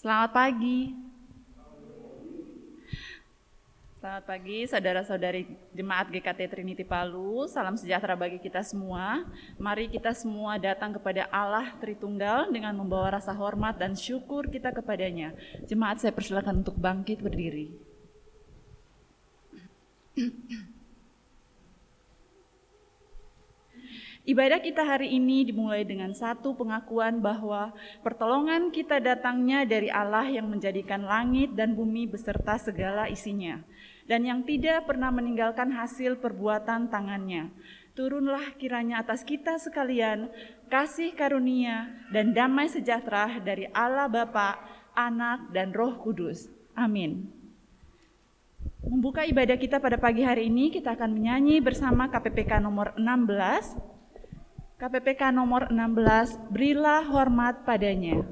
Selamat pagi. Selamat pagi saudara-saudari Jemaat GKT Trinity Palu. Salam sejahtera bagi kita semua. Mari kita semua datang kepada Allah Tritunggal dengan membawa rasa hormat dan syukur kita kepadanya. Jemaat, saya persilakan untuk bangkit berdiri. Ibadah kita hari ini dimulai dengan satu pengakuan bahwa pertolongan kita datangnya dari Allah yang menjadikan langit dan bumi beserta segala isinya, dan yang tidak pernah meninggalkan hasil perbuatan tangannya. Turunlah kiranya atas kita sekalian kasih karunia dan damai sejahtera dari Allah Bapa, Anak, dan Roh Kudus. Amin. Membuka ibadah kita pada pagi hari ini, kita akan menyanyi bersama KPPK nomor 16. KPPK nomor 16, berilah hormat padanya.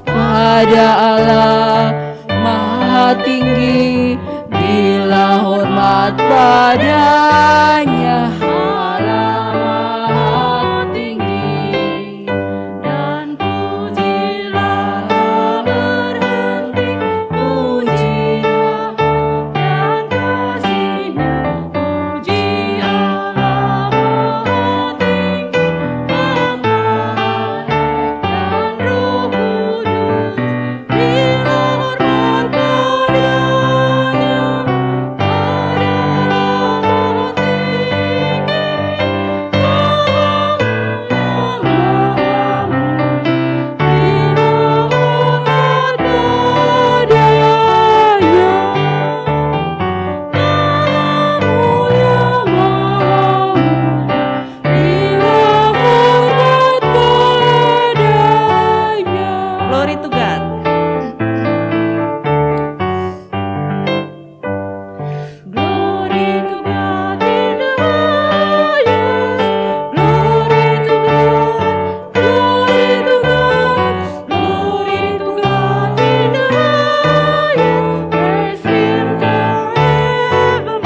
Pada Allah Maha Tinggi, berilah hormat padanya. Allah Maha Tinggi, dan pujilah berhenti, pujilah dan kasihnya, puji Allah Maha Tinggi, Bapa dan Roh Kudus. Glory to God. Glory to God in the highest. Glory to God. Glory to God. Glory to God in the highest. Praise Him forevermore.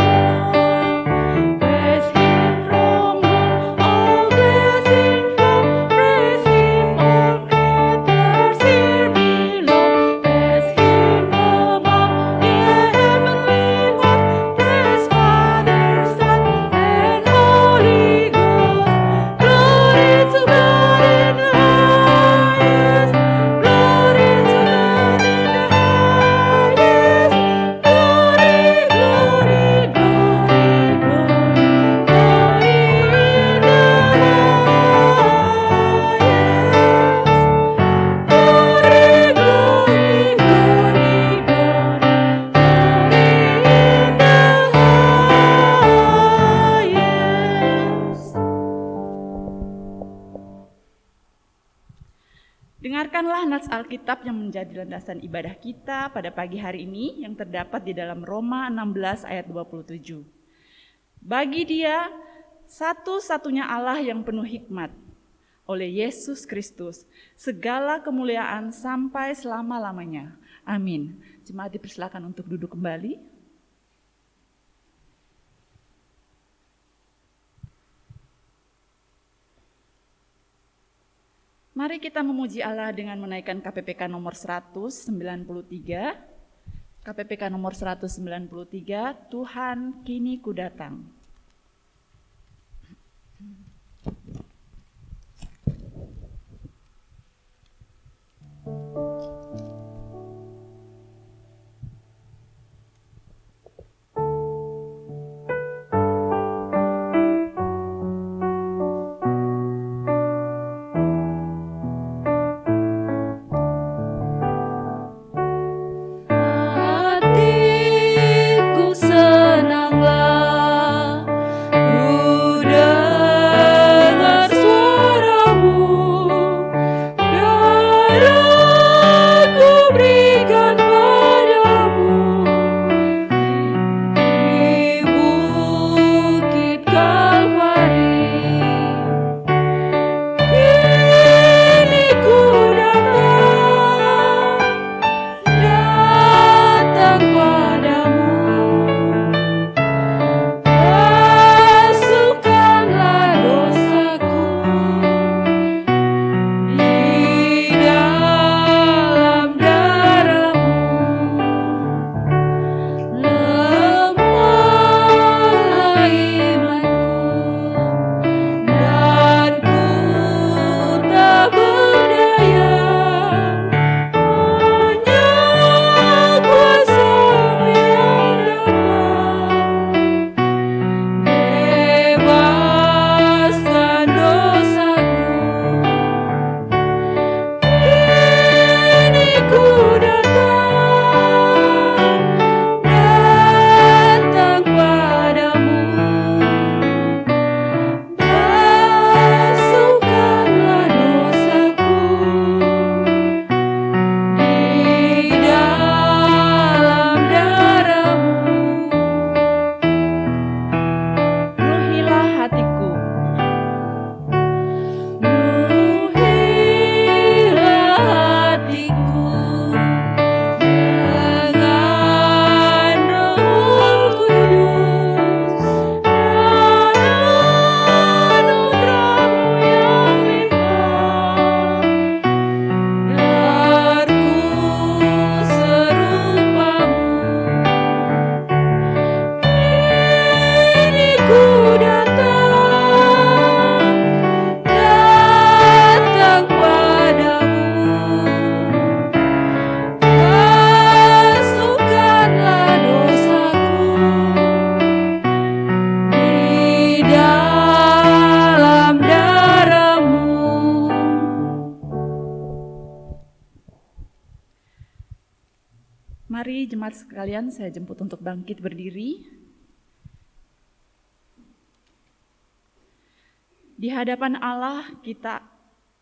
Praise Him from whom all blessings flow. Praise Him, all creatures here below. Praise Him above the heavenly host. Praise Father, Son, and Holy Ghost. Glory to God in the highest. Glory to God in the highest. Glory, glory, glory, glory, glory in the highest. Glory, glory, glory, glory in the highest. Dengarkanlah nats Alkitab yang menjadi landasan ibadah kita pada pagi hari ini yang terdapat di dalam Roma 16 ayat 27. Bagi Dia satu-satunya Allah yang penuh hikmat, oleh Yesus Kristus, segala kemuliaan sampai selama-lamanya. Amin. Jemaat dipersilakan untuk duduk kembali. Mari kita memuji Allah dengan menaikkan KPPK nomor 193. KPPK nomor 193, Tuhan kini ku datang. Hatiku senanglah Mari jemaat sekalian, saya jemput untuk bangkit berdiri. Di hadapan Allah kita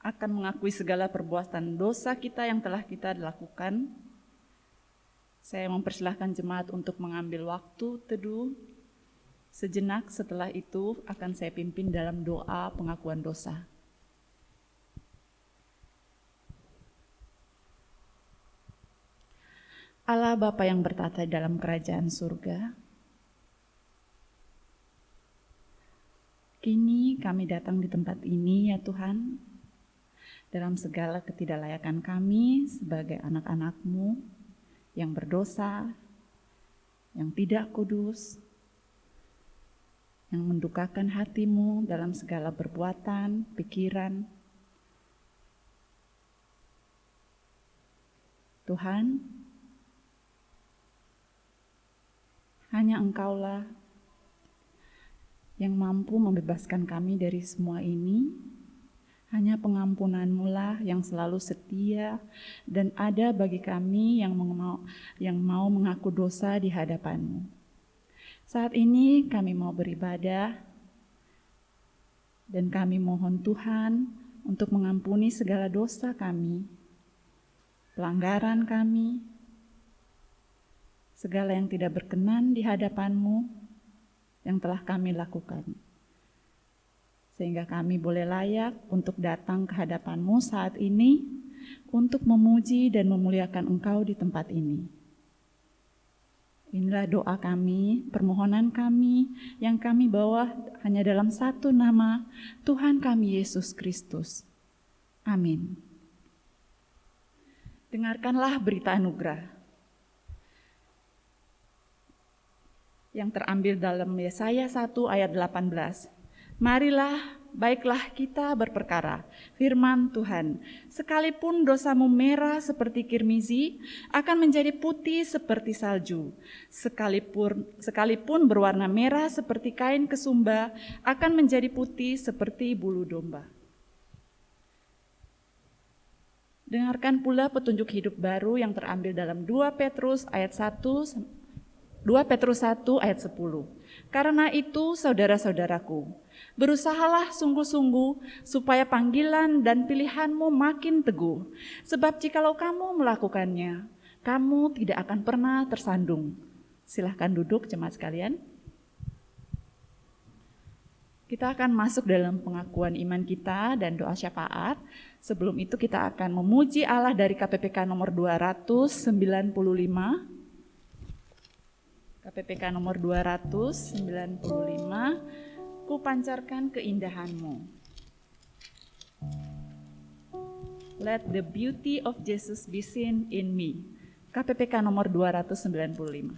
akan mengakui segala perbuatan dosa kita yang telah kita lakukan. Saya mempersilahkan jemaat untuk mengambil waktu teduh sejenak, setelah itu akan saya pimpin dalam doa pengakuan dosa. Allah Bapa yang bertata dalam kerajaan surga, kini kami datang di tempat ini ya Tuhan, dalam segala ketidaklayakan kami sebagai anak-anak-Mu yang berdosa, yang tidak kudus, yang mendukakan hati-Mu dalam segala perbuatan, pikiran. Tuhan, hanya Engkaulah yang mampu membebaskan kami dari semua ini. Hanya pengampunan-Mu lah yang selalu setia dan ada bagi kami yang mau mengaku dosa di hadapan-Mu. Saat ini kami mau beribadah dan kami mohon Tuhan untuk mengampuni segala dosa kami, pelanggaran kami, segala yang tidak berkenan di hadapan-Mu yang telah kami lakukan. Sehingga kami boleh layak untuk datang ke hadapan-Mu saat ini untuk memuji dan memuliakan Engkau di tempat ini. Inilah doa kami, permohonan kami yang kami bawa hanya dalam satu nama, Tuhan kami Yesus Kristus. Amin. Dengarkanlah berita anugerah yang terambil dalam Yesaya 1 ayat 18. Marilah, baiklah kita berperkara, firman Tuhan. Sekalipun dosamu merah seperti kirmizi, akan menjadi putih seperti salju. Sekalipun berwarna merah seperti kain kesumba, akan menjadi putih seperti bulu domba. Dengarkan pula petunjuk hidup baru yang terambil dalam 2 Petrus 1 ayat 10. Karena itu saudara-saudaraku, berusahalah sungguh-sungguh supaya panggilan dan pilihanmu makin teguh. Sebab jikalau kamu melakukannya, kamu tidak akan pernah tersandung. Silahkan duduk jemaat sekalian. Kita akan masuk dalam pengakuan iman kita dan doa syafaat. Sebelum itu kita akan memuji Allah dari KPPK nomor 295. KPPK nomor 295, ku pancarkan keindahan-Mu. Let the beauty of Jesus be seen in me. KPPK nomor 295.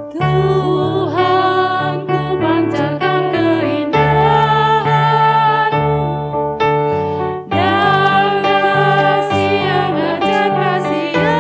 Tuhan, ku pancarkan keindahan-Mu dan kasih yang ajar kasih yang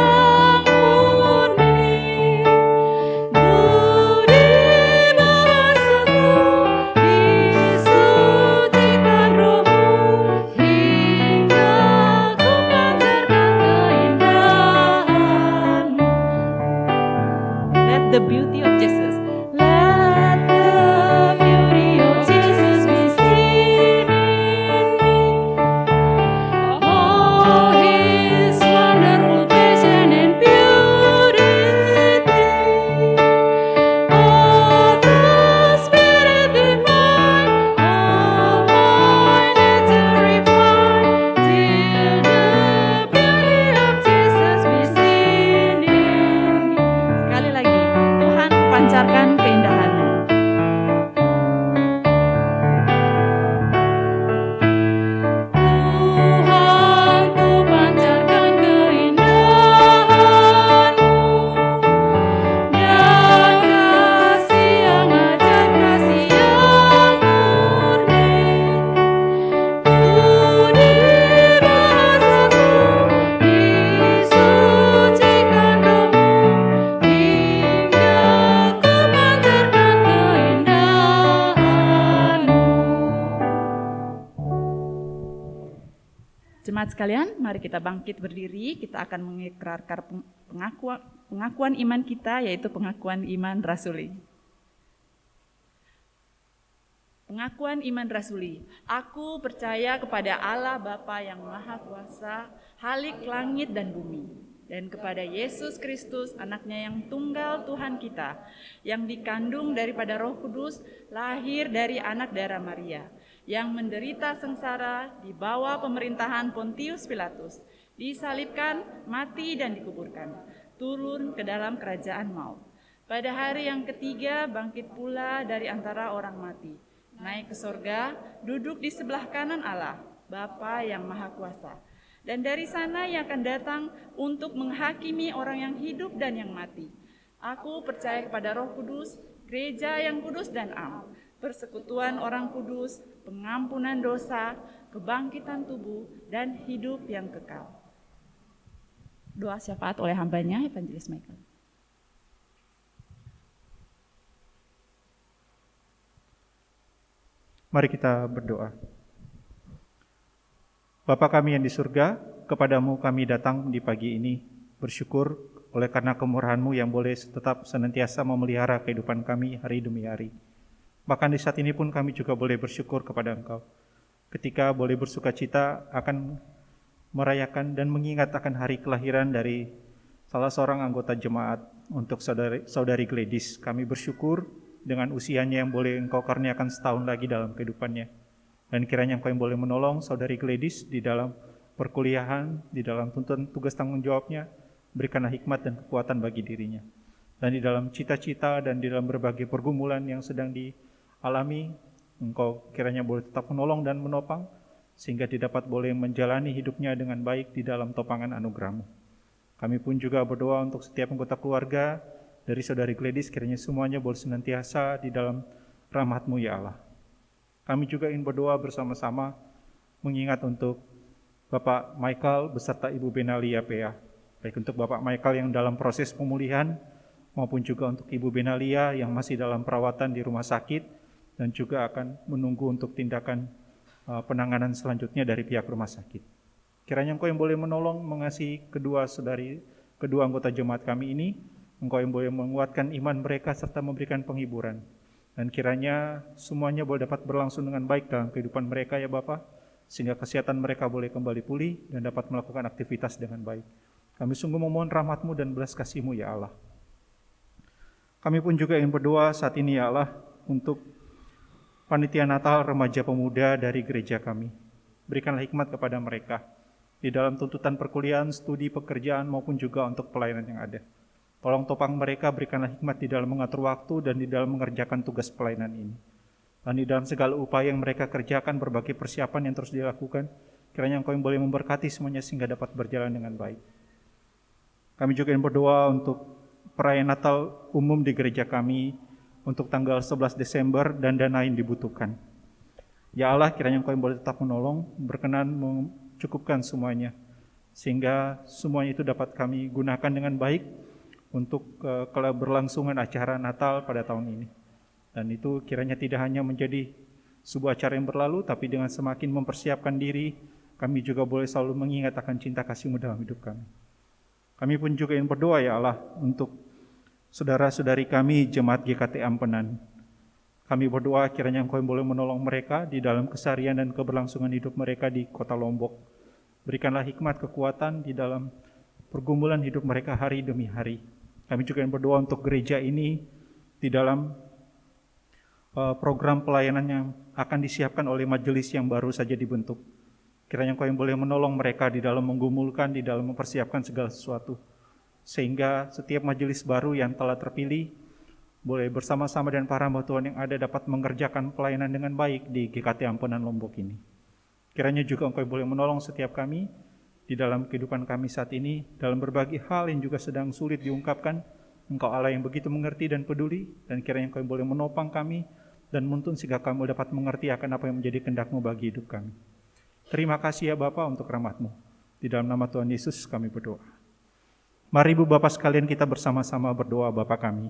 Jemaat sekalian, mari kita bangkit berdiri, kita akan mengikrarkan pengakuan iman kita, yaitu pengakuan iman rasuli. Pengakuan iman rasuli. Aku percaya kepada Allah Bapa yang Maha Kuasa, Khalik langit dan bumi, dan kepada Yesus Kristus, anaknya yang tunggal Tuhan kita, yang dikandung daripada Roh Kudus, lahir dari anak darah Maria, yang menderita sengsara di bawah pemerintahan Pontius Pilatus, disalibkan, mati dan dikuburkan, turun ke dalam kerajaan maut. Pada hari yang ketiga bangkit pula dari antara orang mati, naik ke sorga, duduk di sebelah kanan Allah, Bapa yang Maha Kuasa. Dan dari sana ia akan datang untuk menghakimi orang yang hidup dan yang mati. Aku percaya kepada Roh Kudus, gereja yang kudus dan am, persekutuan orang kudus, pengampunan dosa, kebangkitan tubuh, dan hidup yang kekal. Doa syafaat oleh hambanya, Evangelis Michael. Mari kita berdoa. Bapa kami yang di surga, kepadamu kami datang di pagi ini, bersyukur oleh karena kemurahan-Mu yang boleh tetap senantiasa memelihara kehidupan kami hari demi hari. Bahkan di saat ini pun kami juga boleh bersyukur kepada Engkau, ketika boleh bersuka cita akan merayakan dan mengingat akan hari kelahiran dari salah seorang anggota jemaat untuk saudari Gladys. Kami bersyukur dengan usianya yang boleh Engkau karuniakan setahun lagi dalam kehidupannya. Dan kiranya Engkau yang boleh menolong saudari Gladys di dalam perkuliahan, di dalam tuntutan tugas tanggung jawabnya, berikanlah hikmat dan kekuatan bagi dirinya. Dan di dalam cita-cita dan di dalam berbagai pergumulan yang sedang dialami, Engkau kiranya boleh tetap menolong dan menopang, sehingga dia dapat boleh menjalani hidupnya dengan baik di dalam topangan anugerah-Mu. Kami pun juga berdoa untuk setiap anggota keluarga dari saudari Gladys, kiranya semuanya boleh senantiasa di dalam rahmat-Mu ya Allah. Kami juga ingin berdoa bersama-sama mengingat untuk Bapak Michael beserta Ibu Benalia PA. Baik untuk Bapak Michael yang dalam proses pemulihan, maupun juga untuk Ibu Benalia yang masih dalam perawatan di rumah sakit, dan juga akan menunggu untuk tindakan penanganan selanjutnya dari pihak rumah sakit. Kiranya Engkau yang boleh menolong mengasihi kedua anggota jemaat kami ini, Engkau yang boleh menguatkan iman mereka serta memberikan penghiburan. Dan kiranya semuanya boleh dapat berlangsung dengan baik dalam kehidupan mereka ya Bapa, sehingga kesehatan mereka boleh kembali pulih dan dapat melakukan aktivitas dengan baik. Kami sungguh memohon rahmat-Mu dan belas kasih-Mu ya Allah. Kami pun juga ingin berdoa saat ini ya Allah untuk panitia Natal remaja pemuda dari gereja kami. Berikanlah hikmat kepada mereka di dalam tuntutan perkuliahan, studi, pekerjaan maupun juga untuk pelayanan yang ada. Tolong topang mereka, berikanlah hikmat di dalam mengatur waktu dan di dalam mengerjakan tugas pelayanan ini. Dan di dalam segala upaya yang mereka kerjakan, berbagai persiapan yang terus dilakukan, kiranya Engkau yang boleh memberkati semuanya sehingga dapat berjalan dengan baik. Kami juga ingin berdoa untuk perayaan Natal umum di gereja kami untuk tanggal 11 Desember dan dana yang dibutuhkan. Ya Allah, kiranya Engkau yang boleh tetap menolong, berkenan mencukupkan semuanya, sehingga semuanya itu dapat kami gunakan dengan baik untuk keberlangsungan acara Natal pada tahun ini. Dan itu kiranya tidak hanya menjadi sebuah acara yang berlalu, tapi dengan semakin mempersiapkan diri, kami juga boleh selalu mengingat akan cinta kasih-Mu dalam hidup kami. Kami pun juga ingin berdoa ya Allah untuk saudara-saudari kami Jemaat GKT Ampenan. Kami berdoa kiranya Engkau yang boleh menolong mereka di dalam keseharian dan keberlangsungan hidup mereka di kota Lombok. Berikanlah hikmat kekuatan di dalam pergumulan hidup mereka hari demi hari. Kami juga ingin berdoa untuk gereja ini di dalam program pelayanan yang akan disiapkan oleh majelis yang baru saja dibentuk. Kiranya Engkau yang boleh menolong mereka di dalam menggumulkan, di dalam mempersiapkan segala sesuatu. Sehingga setiap majelis baru yang telah terpilih boleh bersama-sama dengan para hamba Tuhan yang ada dapat mengerjakan pelayanan dengan baik di GKT Ampenan Lombok ini. Kiranya juga Engkau yang boleh menolong setiap kami di dalam kehidupan kami saat ini, dalam berbagai hal yang juga sedang sulit diungkapkan. Engkau Allah yang begitu mengerti dan peduli, dan kiranya Engkau yang boleh menopang kami dan menuntun sehingga kami dapat mengerti akan apa yang menjadi kehendak-Mu bagi hidup kami. Terima kasih ya Bapa untuk rahmat-Mu. Di dalam nama Tuhan Yesus kami berdoa. Mari Ibu Bapak sekalian kita bersama-sama berdoa Bapa kami.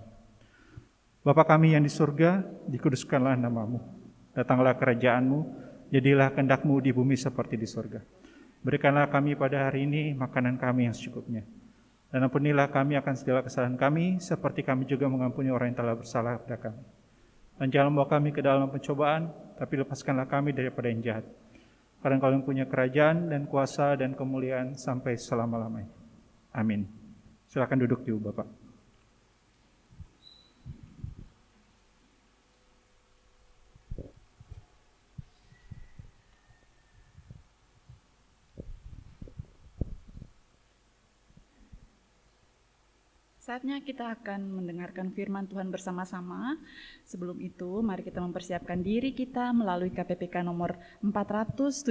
Bapa kami yang di surga, dikuduskanlah nama-Mu. Datanglah kerajaan-Mu, jadilah kehendak-Mu di bumi seperti di surga. Berikanlah kami pada hari ini makanan kami yang secukupnya. Dan ampunilah kami akan segala kesalahan kami, seperti kami juga mengampuni orang yang telah bersalah kepada kami. Dan jangan membawa kami ke dalam pencobaan, tapi lepaskanlah kami daripada yang jahat. Karena Engkau yang punya kerajaan dan kuasa dan kemuliaan sampai selama-lamanya. Amin. Silakan duduk Ibu Bapak. Saatnya kita akan mendengarkan firman Tuhan bersama-sama. Sebelum itu, mari kita mempersiapkan diri kita melalui KPPK nomor 417.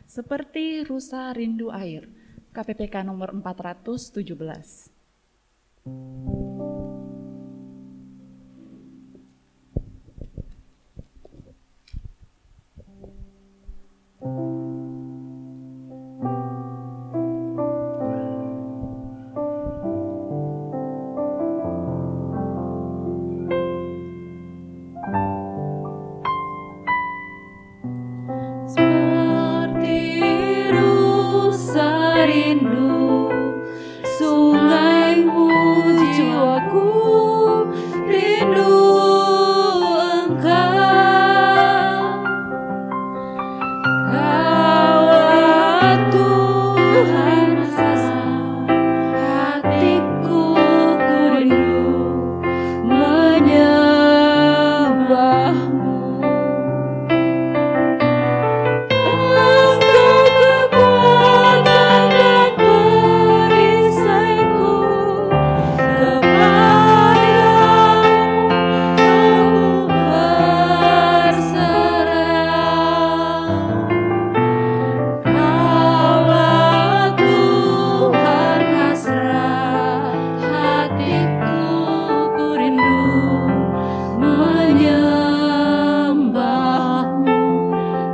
Seperti rusa rindu air. KPPK nomor 417. Seperti rusa rindu sungaimu, jiwaku rindu Engkau. Kaulah Tuhan rasa hatiku, ku rindu menyembahmu.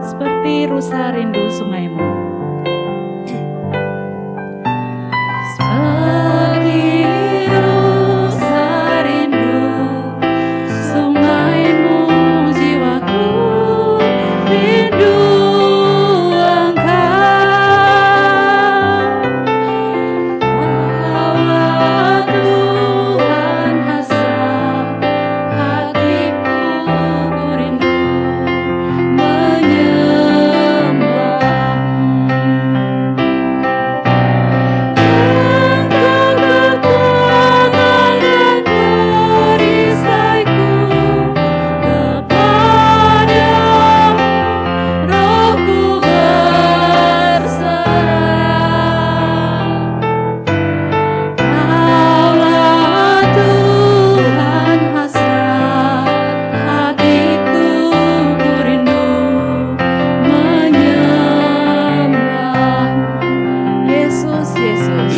Seperti rusa rindu sungaimu. Seperti rusa rindu sungaimu, jiwaku rindu Engkau. Kaulah Tuhan hasrat hatiku, ku rindu Yesus, Yesus.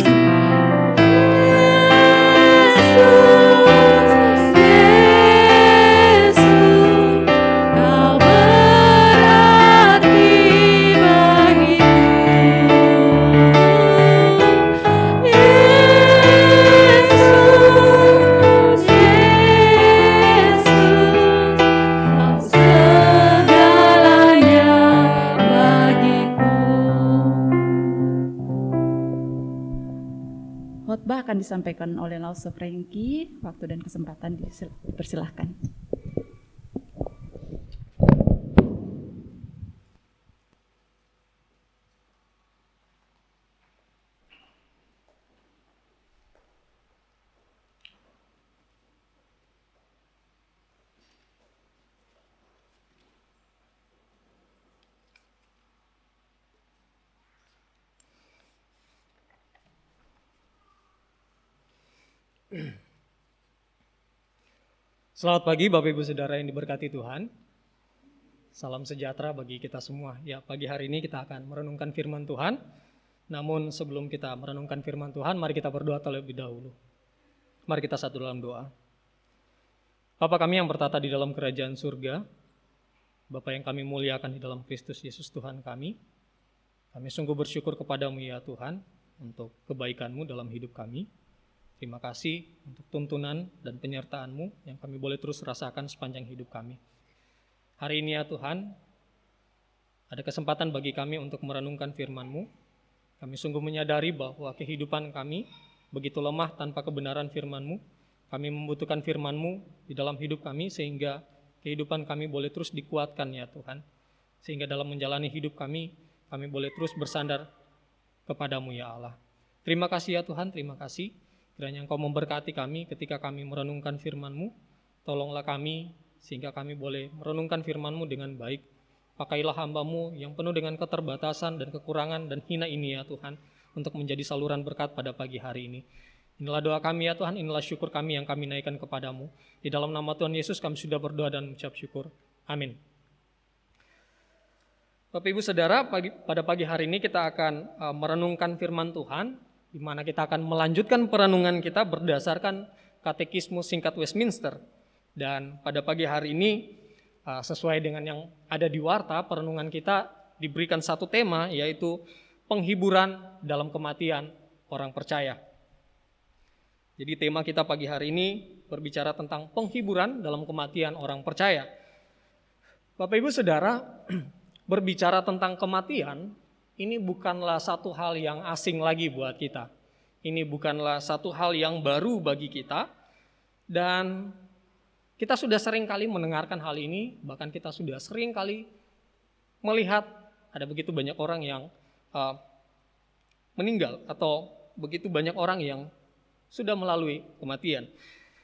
Yesus, Kau berarti bagiku. Yesus, Yesus, Kau segalanya bagiku. Khotbah akan disampaikan oleh Lause Franky. Waktu dan kesempatan dipersilahkan. Selamat pagi Bapak Ibu Saudara yang diberkati Tuhan. Salam sejahtera bagi kita semua. Ya, pagi hari ini kita akan merenungkan firman Tuhan. Namun sebelum kita merenungkan firman Tuhan, mari kita berdoa terlebih dahulu. Mari kita satu dalam doa. Bapa kami yang bertata di dalam kerajaan surga, Bapa yang kami muliakan di dalam Kristus Yesus Tuhan kami sungguh bersyukur kepadamu ya Tuhan untuk kebaikan-Mu dalam hidup kami. Terima kasih untuk tuntunan dan penyertaan-Mu yang kami boleh terus rasakan sepanjang hidup kami. Hari ini ya Tuhan, Ada kesempatan bagi kami untuk merenungkan firman-Mu. Kami sungguh menyadari bahwa kehidupan kami begitu lemah tanpa kebenaran firman-Mu. Kami membutuhkan firman-Mu di dalam hidup kami sehingga kehidupan kami boleh terus dikuatkan ya Tuhan. Sehingga dalam menjalani hidup kami boleh terus bersandar kepadamu ya Allah. Terima kasih ya Tuhan, terima kasih. Kiranya Engkau memberkati kami ketika kami merenungkan firman-Mu. Tolonglah kami sehingga kami boleh merenungkan firman-Mu dengan baik. Pakailah hamba-Mu yang penuh dengan keterbatasan dan kekurangan dan hina ini ya Tuhan, untuk menjadi saluran berkat pada pagi hari ini. Inilah doa kami ya Tuhan, inilah syukur kami yang kami naikkan kepadamu. Di dalam nama Tuhan Yesus kami sudah berdoa dan mengucap syukur. Amin. Bapak Ibu Saudara, pada pagi hari ini kita akan merenungkan firman Tuhan, di mana kita akan melanjutkan perenungan kita berdasarkan Katekismus singkat Westminster. Dan pada pagi hari ini, sesuai dengan yang ada di warta, perenungan kita diberikan satu tema, yaitu penghiburan dalam kematian orang percaya. Jadi tema kita pagi hari ini berbicara tentang penghiburan dalam kematian orang percaya. Bapak Ibu Saudara, berbicara tentang kematian, ini bukanlah satu hal yang asing lagi buat kita. Ini bukanlah satu hal yang baru bagi kita. Dan kita sudah sering kali mendengarkan hal ini, bahkan kita sudah sering kali melihat ada begitu banyak orang yang meninggal atau begitu banyak orang yang sudah melalui kematian.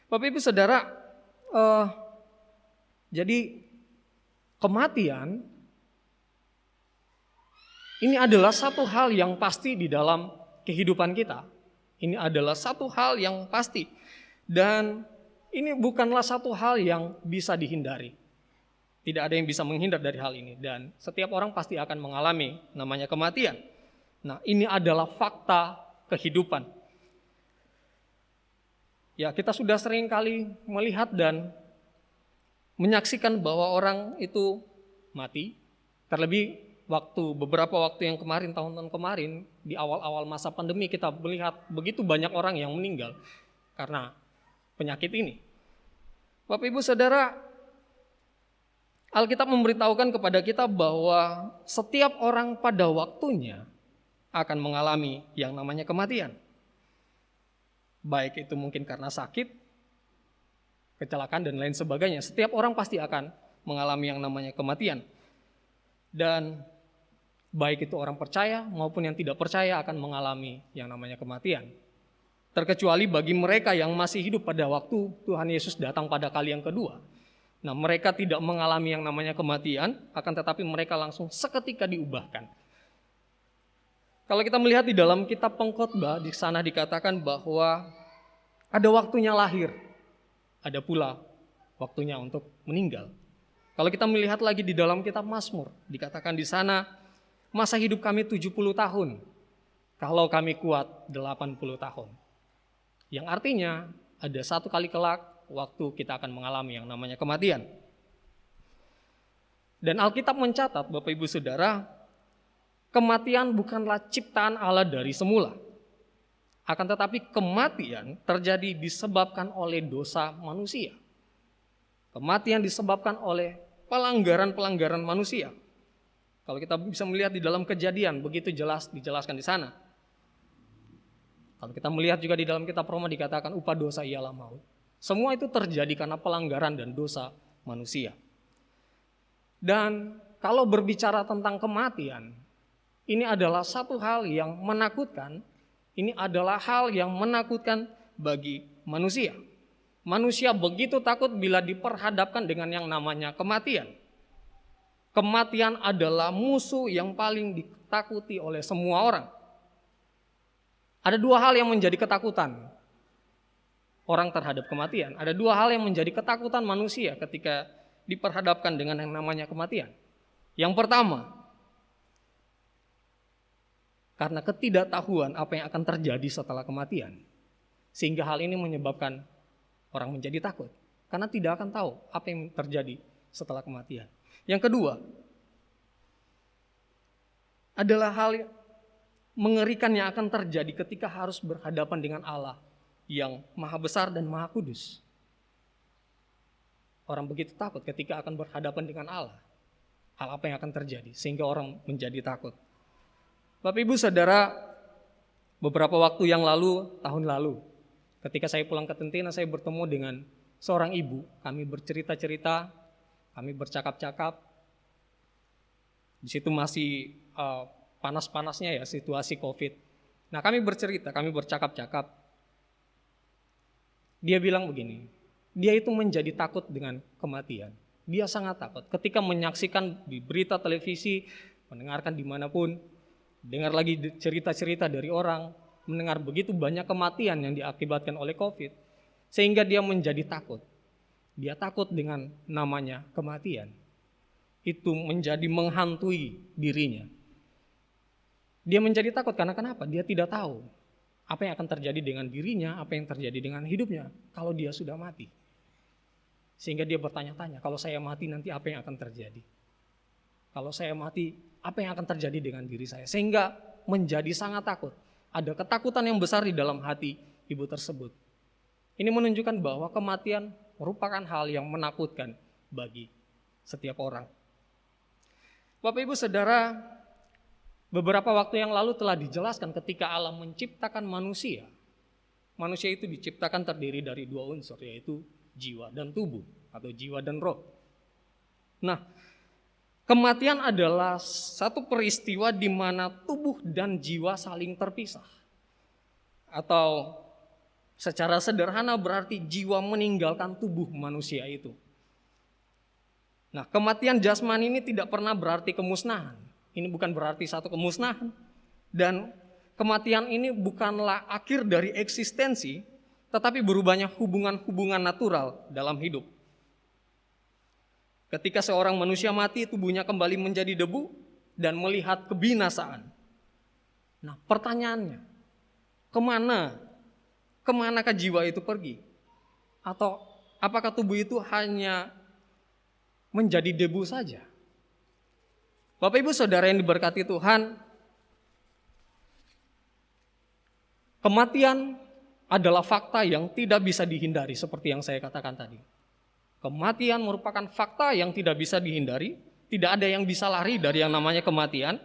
Bapak Ibu Saudara, jadi kematian ini adalah satu hal yang pasti di dalam kehidupan kita. Ini adalah satu hal yang pasti. Dan ini bukanlah satu hal yang bisa dihindari. Tidak ada yang bisa menghindar dari hal ini. Dan setiap orang pasti akan mengalami namanya kematian. Nah, ini adalah fakta kehidupan. Ya, kita sudah sering kali melihat dan menyaksikan bahwa orang itu mati. Terlebih beberapa waktu yang kemarin, tahun-tahun kemarin, di awal-awal masa pandemi kita melihat begitu banyak orang yang meninggal karena penyakit ini. Bapak Ibu Saudara, Alkitab memberitahukan kepada kita bahwa setiap orang pada waktunya akan mengalami yang namanya kematian. Baik itu mungkin karena sakit, kecelakaan dan lain sebagainya. Setiap orang pasti akan mengalami yang namanya kematian. Dan baik itu orang percaya maupun yang tidak percaya akan mengalami yang namanya kematian. Terkecuali bagi mereka yang masih hidup pada waktu Tuhan Yesus datang pada kali yang kedua. Nah, mereka tidak mengalami yang namanya kematian, akan tetapi mereka langsung seketika diubahkan. Kalau kita melihat di dalam kitab Pengkhotbah, di sana dikatakan bahwa ada waktunya lahir, ada pula waktunya untuk meninggal. Kalau kita melihat lagi di dalam kitab Mazmur, dikatakan di sana, masa hidup kami 70 tahun, kalau kami kuat 80 tahun. Yang artinya ada satu kali kelak waktu kita akan mengalami yang namanya kematian. Dan Alkitab mencatat, Bapak Ibu Saudara, kematian bukanlah ciptaan Allah dari semula. Akan tetapi kematian terjadi disebabkan oleh dosa manusia. Kematian disebabkan oleh pelanggaran-pelanggaran manusia. Kalau kita bisa melihat di dalam Kejadian, begitu jelas dijelaskan di sana. Kalau kita melihat juga di dalam kitab Roma dikatakan upah dosa ialah maut. Semua itu terjadi karena pelanggaran dan dosa manusia. Dan kalau berbicara tentang kematian, ini adalah satu hal yang menakutkan. Ini adalah hal yang menakutkan bagi manusia. Manusia begitu takut bila diperhadapkan dengan yang namanya kematian. Kematian adalah musuh yang paling ditakuti oleh semua orang. Ada dua hal yang menjadi ketakutan orang terhadap kematian. Ada dua hal yang menjadi ketakutan manusia ketika diperhadapkan dengan yang namanya kematian. Yang pertama, karena ketidaktahuan apa yang akan terjadi setelah kematian. Sehingga hal ini menyebabkan orang menjadi takut. Karena tidak akan tahu apa yang terjadi setelah kematian. Yang kedua, adalah hal mengerikan yang akan terjadi ketika harus berhadapan dengan Allah yang maha besar dan maha kudus. Orang begitu takut ketika akan berhadapan dengan Allah. hal apa yang akan terjadi sehingga orang menjadi takut. Bapak Ibu Saudara, beberapa waktu yang lalu, tahun lalu, ketika saya pulang ke Tentina, saya bertemu dengan seorang ibu. Kami bercerita-cerita, kami bercakap-cakap. Di situ masih panas-panasnya ya situasi COVID. Nah, kami bercerita, kami bercakap-cakap. Dia bilang begini, dia itu menjadi takut dengan kematian. Dia sangat takut ketika menyaksikan di berita televisi, mendengarkan dimanapun, dengar lagi cerita-cerita dari orang, mendengar begitu banyak kematian yang diakibatkan oleh COVID, sehingga dia menjadi takut. Dia takut dengan namanya kematian. Itu menjadi menghantui dirinya. Dia menjadi takut karena kenapa? Dia tidak tahu apa yang akan terjadi dengan dirinya, apa yang terjadi dengan hidupnya kalau dia sudah mati. Sehingga dia bertanya-tanya, kalau saya mati nanti apa yang akan terjadi? Kalau saya mati, apa yang akan terjadi dengan diri saya? Sehingga menjadi sangat takut. Ada ketakutan yang besar di dalam hati ibu tersebut. Ini menunjukkan bahwa kematian merupakan hal yang menakutkan bagi setiap orang. Bapak Ibu Saudara, beberapa waktu yang lalu telah dijelaskan ketika Allah menciptakan manusia. Manusia itu diciptakan terdiri dari dua unsur, yaitu jiwa dan tubuh atau jiwa dan roh. Nah, kematian adalah satu peristiwa di mana tubuh dan jiwa saling terpisah. Atau secara sederhana berarti jiwa meninggalkan tubuh manusia itu. Nah, kematian jasmani ini tidak pernah berarti kemusnahan. Ini bukan berarti satu kemusnahan. Dan kematian ini bukanlah akhir dari eksistensi, tetapi berubahnya hubungan-hubungan natural dalam hidup. Ketika seorang manusia mati, tubuhnya kembali menjadi debu dan melihat kebinasaan. Nah, pertanyaannya, kemanakah jiwa itu pergi? Atau apakah tubuh itu hanya menjadi debu saja? Bapak Ibu Saudara yang diberkati Tuhan, kematian adalah fakta yang tidak bisa dihindari seperti yang saya katakan tadi. Kematian merupakan fakta yang tidak bisa dihindari, tidak ada yang bisa lari dari yang namanya kematian.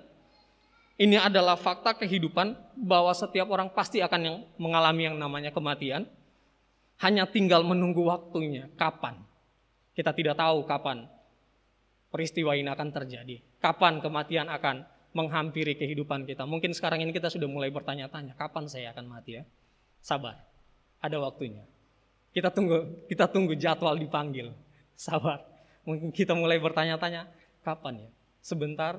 Ini adalah fakta kehidupan bahwa setiap orang pasti akan mengalami yang namanya kematian. Hanya tinggal menunggu waktunya, kapan. Kita tidak tahu kapan peristiwa ini akan terjadi. Kapan kematian akan menghampiri kehidupan kita. Mungkin sekarang ini kita sudah mulai bertanya-tanya, kapan saya akan mati ya? Sabar, ada waktunya. Kita tunggu jadwal dipanggil. Sabar. Mungkin kita mulai bertanya-tanya, kapan ya? Sebentar,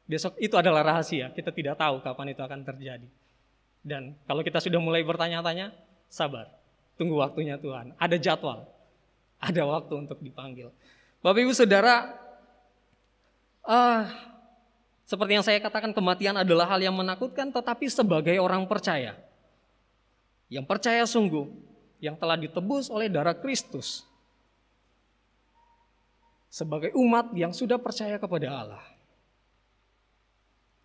besok itu adalah rahasia. Kita tidak tahu kapan itu akan terjadi. Dan kalau kita sudah mulai bertanya-tanya, sabar. Tunggu waktunya Tuhan. Ada jadwal. Ada waktu untuk dipanggil. Bapak Ibu Saudara, seperti yang saya katakan, kematian adalah hal yang menakutkan, tetapi sebagai orang percaya, yang percaya sungguh, yang telah ditebus oleh darah Kristus, sebagai umat yang sudah percaya kepada Allah,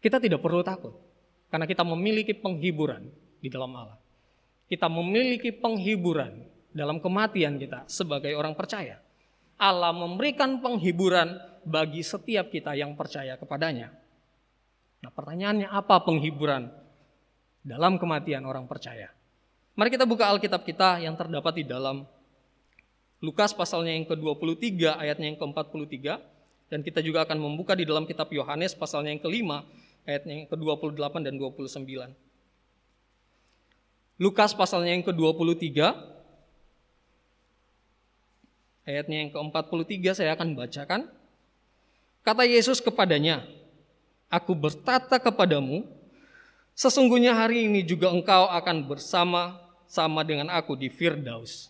kita tidak perlu takut, karena kita memiliki penghiburan di dalam Allah. Kita memiliki penghiburan dalam kematian kita sebagai orang percaya. Allah memberikan penghiburan bagi setiap kita yang percaya kepadanya. Nah, pertanyaannya, apa penghiburan dalam kematian orang percaya? Mari kita buka Alkitab kita yang terdapat di dalam Lukas pasalnya yang ke-23 ayatnya yang ke-43, dan kita juga akan membuka di dalam kitab Yohanes pasalnya yang ke-5 ayatnya yang ke-28 dan 29. Lukas pasalnya yang ke-23 ayatnya yang ke-43 saya akan bacakan. Kata Yesus kepadanya, "Aku berkata kepadamu, sesungguhnya hari ini juga engkau akan bersama-sama dengan aku di Firdaus."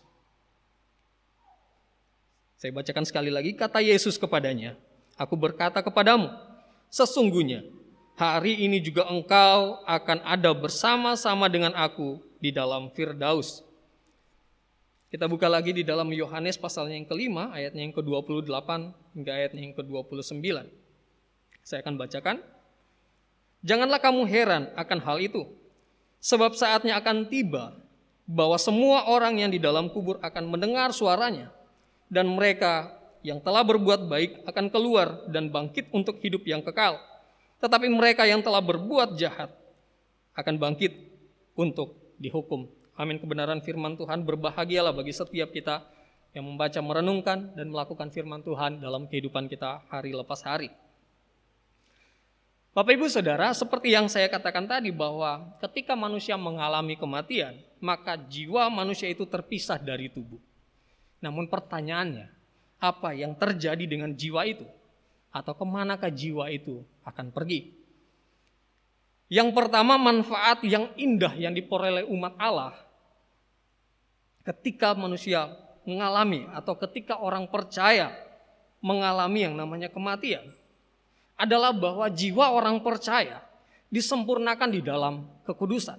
Saya bacakan sekali lagi, kata Yesus kepadanya, "Aku berkata kepadamu, sesungguhnya hari ini juga engkau akan ada bersama-sama dengan aku di dalam Firdaus." Kita buka lagi di dalam Yohanes pasalnya yang ke-5, ayatnya yang ke-28 hingga ayatnya yang ke-29. Saya akan bacakan. "Janganlah kamu heran akan hal itu, sebab saatnya akan tiba bahwa semua orang yang di dalam kubur akan mendengar suaranya, dan mereka yang telah berbuat baik akan keluar dan bangkit untuk hidup yang kekal. Tetapi mereka yang telah berbuat jahat akan bangkit untuk dihukum. Amin. Kebenaran firman Tuhan, berbahagialah bagi setiap kita yang membaca, merenungkan, dan melakukan firman Tuhan dalam kehidupan kita hari lepas hari. Bapak Ibu Saudara, seperti yang saya katakan tadi bahwa ketika manusia mengalami kematian, maka jiwa manusia itu terpisah dari tubuh. Namun pertanyaannya, apa yang terjadi dengan jiwa itu? Atau kemanakah jiwa itu akan pergi? Yang pertama, manfaat yang indah yang diperoleh umat Allah ketika manusia mengalami atau ketika orang percaya mengalami yang namanya kematian adalah bahwa jiwa orang percaya disempurnakan di dalam kekudusan.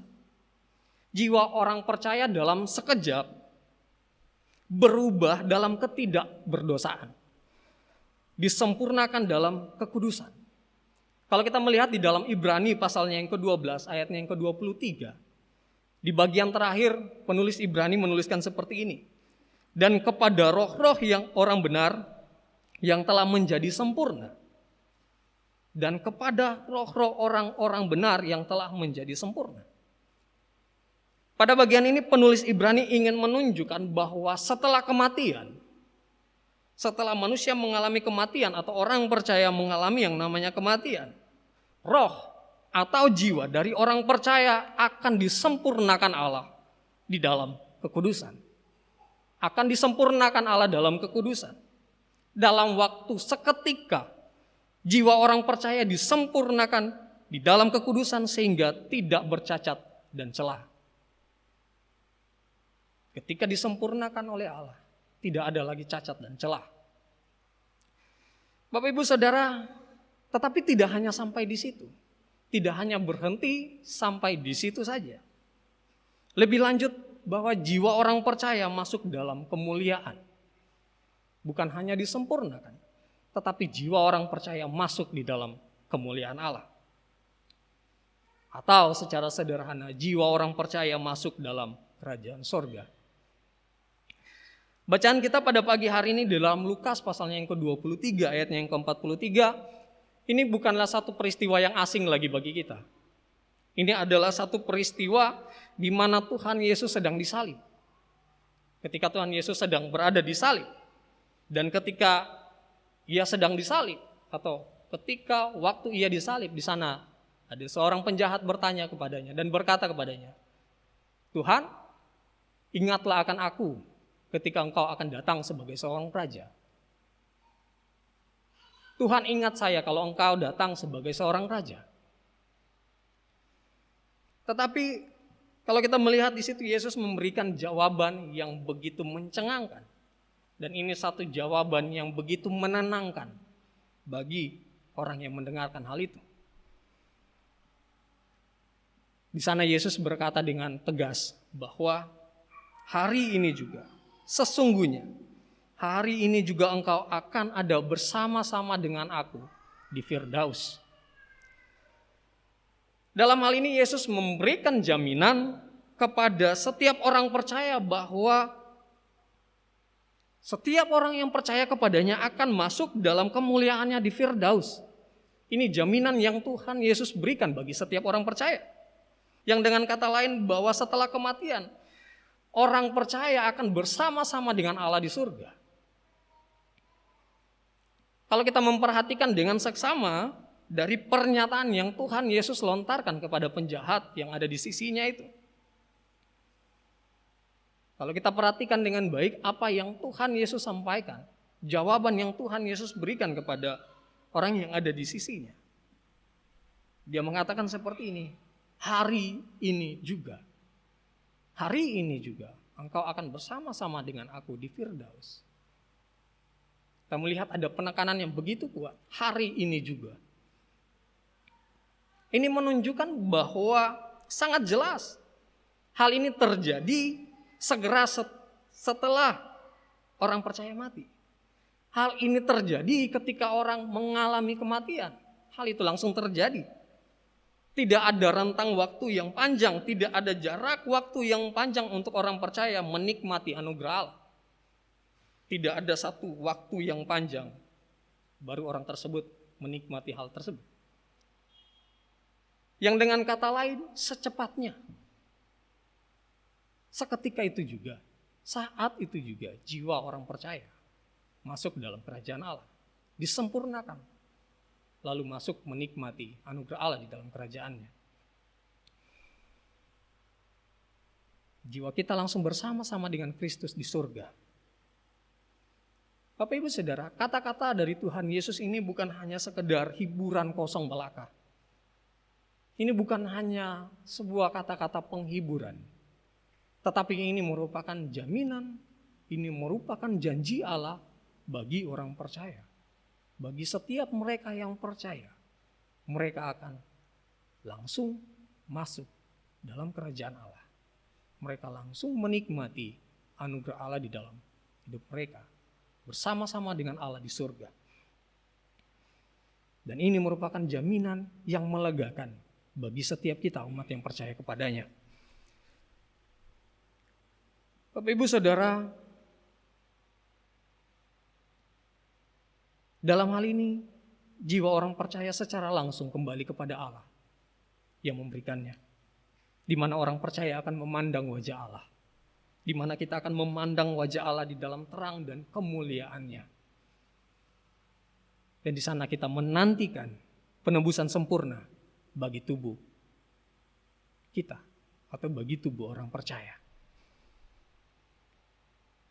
Jiwa orang percaya dalam sekejap berubah dalam ketidakberdosaan. Disempurnakan dalam kekudusan. Kalau kita melihat di dalam Ibrani pasalnya yang ke-12 ayatnya yang ke-23. Di bagian terakhir penulis Ibrani menuliskan seperti ini. Dan kepada roh-roh yang orang benar yang telah menjadi sempurna. Dan kepada roh-roh orang-orang benar yang telah menjadi sempurna. Pada bagian ini penulis Ibrani ingin menunjukkan bahwa setelah kematian, setelah manusia mengalami kematian atau orang percaya mengalami yang namanya kematian, roh atau jiwa dari orang percaya akan disempurnakan Allah di dalam kekudusan. Akan disempurnakan Allah dalam kekudusan. Dalam waktu seketika, jiwa orang percaya disempurnakan di dalam kekudusan sehingga tidak bercacat dan celah. Ketika disempurnakan oleh Allah, tidak ada lagi cacat dan celah. Bapak Ibu Saudara, tetapi tidak hanya sampai di situ. Tidak hanya berhenti sampai di situ saja. Lebih lanjut bahwa jiwa orang percaya masuk dalam kemuliaan. Bukan hanya disempurnakan, tetapi jiwa orang percaya masuk di dalam kemuliaan Allah. Atau secara sederhana, jiwa orang percaya masuk dalam kerajaan sorga. Bacaan kita pada pagi hari ini dalam Lukas pasalnya yang ke-23 ayatnya yang ke-43. Ini bukanlah satu peristiwa yang asing lagi bagi kita. Ini adalah satu peristiwa di mana Tuhan Yesus sedang disalib. Ketika Tuhan Yesus sedang berada di salib. Dan ketika Ia sedang disalib atau ketika waktu Ia disalib, di sana ada seorang penjahat bertanya kepadanya dan berkata kepadanya, "Tuhan, ingatlah akan aku ketika Engkau akan datang sebagai seorang raja." Tuhan, ingat saya kalau Engkau datang sebagai seorang raja. Tetapi kalau kita melihat di situ Yesus memberikan jawaban yang begitu mencengangkan. Dan ini satu jawaban yang begitu menenangkan bagi orang yang mendengarkan hal itu. Di sana Yesus berkata dengan tegas bahwa hari ini juga, sesungguhnya hari ini juga engkau akan ada bersama-sama dengan aku di Firdaus. Dalam hal ini Yesus memberikan jaminan kepada setiap orang percaya bahwa setiap orang yang percaya kepadanya akan masuk dalam kemuliaannya di Firdaus. Ini jaminan yang Tuhan Yesus berikan bagi setiap orang percaya. Yang dengan kata lain bahwa setelah kematian, orang percaya akan bersama-sama dengan Allah di surga. Kalau kita memperhatikan dengan seksama dari pernyataan yang Tuhan Yesus lontarkan kepada penjahat yang ada di sisinya itu. Kalau kita perhatikan dengan baik apa yang Tuhan Yesus sampaikan, jawaban yang Tuhan Yesus berikan kepada orang yang ada di sisinya. Dia mengatakan seperti ini, hari ini juga engkau akan bersama-sama dengan aku di Firdaus. Kita melihat ada penekanan yang begitu kuat, hari ini juga. Ini menunjukkan bahwa sangat jelas hal ini terjadi segera setelah orang percaya mati. Hal ini terjadi ketika orang mengalami kematian. Hal itu langsung terjadi. Tidak ada rentang waktu yang panjang, tidak ada jarak waktu yang panjang untuk orang percaya menikmati anugerah Allah. Tidak ada satu waktu yang panjang baru orang tersebut menikmati hal tersebut. Yang dengan kata lain, secepatnya. Seketika itu juga, saat itu juga jiwa orang percaya masuk dalam kerajaan Allah, disempurnakan, lalu masuk menikmati anugerah Allah di dalam kerajaannya. Jiwa kita langsung bersama-sama dengan Kristus di surga. Bapak Ibu Saudara, kata-kata dari Tuhan Yesus ini bukan hanya sekedar hiburan kosong belaka. Ini bukan hanya sebuah kata-kata penghiburan, tetapi ini merupakan jaminan, ini merupakan janji Allah bagi orang percaya. Bagi setiap mereka yang percaya, mereka akan langsung masuk dalam kerajaan Allah. Mereka langsung menikmati anugerah Allah di dalam hidup mereka, bersama-sama dengan Allah di surga. Dan ini merupakan jaminan yang melegakan bagi setiap kita umat yang percaya kepadanya. Bapak Ibu Saudara, dalam hal ini jiwa orang percaya secara langsung kembali kepada Allah yang memberikannya. Di mana orang percaya akan memandang wajah Allah. Di mana kita akan memandang wajah Allah di dalam terang dan kemuliaannya. Dan di sana kita menantikan penebusan sempurna bagi tubuh kita atau bagi tubuh orang percaya.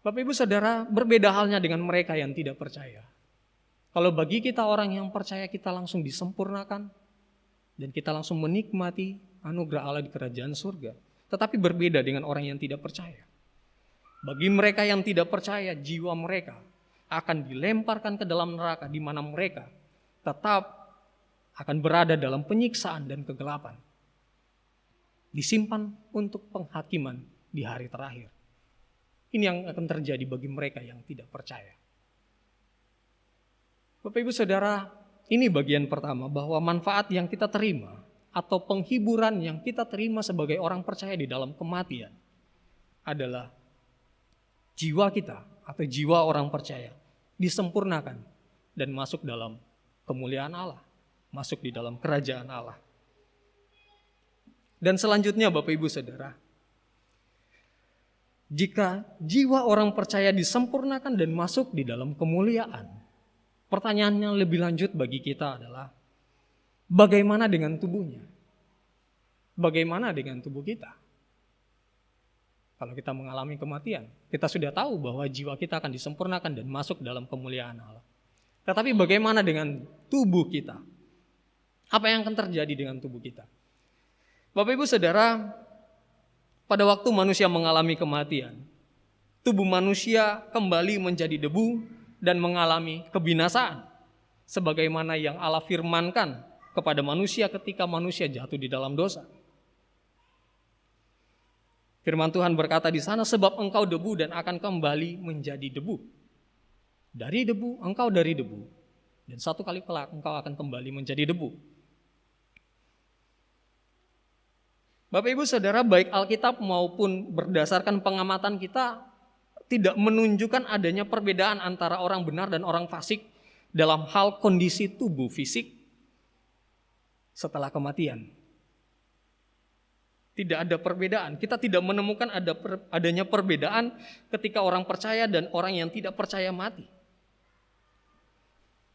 Bapak Ibu Saudara, berbeda halnya dengan mereka yang tidak percaya. Kalau bagi kita orang yang percaya, kita langsung disempurnakan dan kita langsung menikmati anugerah Allah di kerajaan surga. Tetapi berbeda dengan orang yang tidak percaya. Bagi mereka yang tidak percaya, jiwa mereka akan dilemparkan ke dalam neraka di mana mereka tetap akan berada dalam penyiksaan dan kegelapan. Disimpan untuk penghakiman di hari terakhir. Ini yang akan terjadi bagi mereka yang tidak percaya. Bapak Ibu Saudara, ini bagian pertama bahwa manfaat yang kita terima atau penghiburan yang kita terima sebagai orang percaya di dalam kematian adalah jiwa kita atau jiwa orang percaya disempurnakan dan masuk dalam kemuliaan Allah, masuk di dalam kerajaan Allah. Dan selanjutnya Bapak Ibu Saudara, jika jiwa orang percaya disempurnakan dan masuk di dalam kemuliaan, pertanyaan yang lebih lanjut bagi kita adalah bagaimana dengan tubuhnya? Bagaimana dengan tubuh kita? Kalau kita mengalami kematian, kita sudah tahu bahwa jiwa kita akan disempurnakan dan masuk dalam kemuliaan Allah. Tetapi bagaimana dengan tubuh kita? Apa yang akan terjadi dengan tubuh kita? Bapak Ibu Saudara, pada waktu manusia mengalami kematian, tubuh manusia kembali menjadi debu dan mengalami kebinasaan. Sebagaimana yang Allah firmankan kepada manusia ketika manusia jatuh di dalam dosa. Firman Tuhan berkata di sana, sebab engkau debu dan akan kembali menjadi debu. Dari debu, engkau dari debu. Dan satu kali kelak engkau akan kembali menjadi debu. Bapak Ibu Saudara, baik Alkitab maupun berdasarkan pengamatan kita tidak menunjukkan adanya perbedaan antara orang benar dan orang fasik dalam hal kondisi tubuh fisik setelah kematian. Tidak ada perbedaan. Kita tidak menemukan adanya perbedaan ketika orang percaya dan orang yang tidak percaya mati.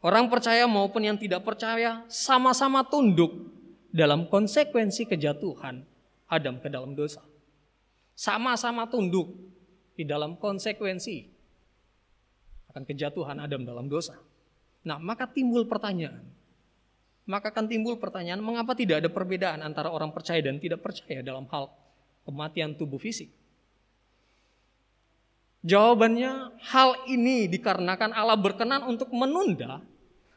Orang percaya maupun yang tidak percaya sama-sama tunduk dalam konsekuensi kejatuhan Adam ke dalam dosa. Sama-sama tunduk di dalam konsekuensi akan kejatuhan Adam dalam dosa. Nah, maka timbul pertanyaan. Mengapa tidak ada perbedaan antara orang percaya dan tidak percaya dalam hal kematian tubuh fisik? Jawabannya, hal ini dikarenakan Allah berkenan untuk menunda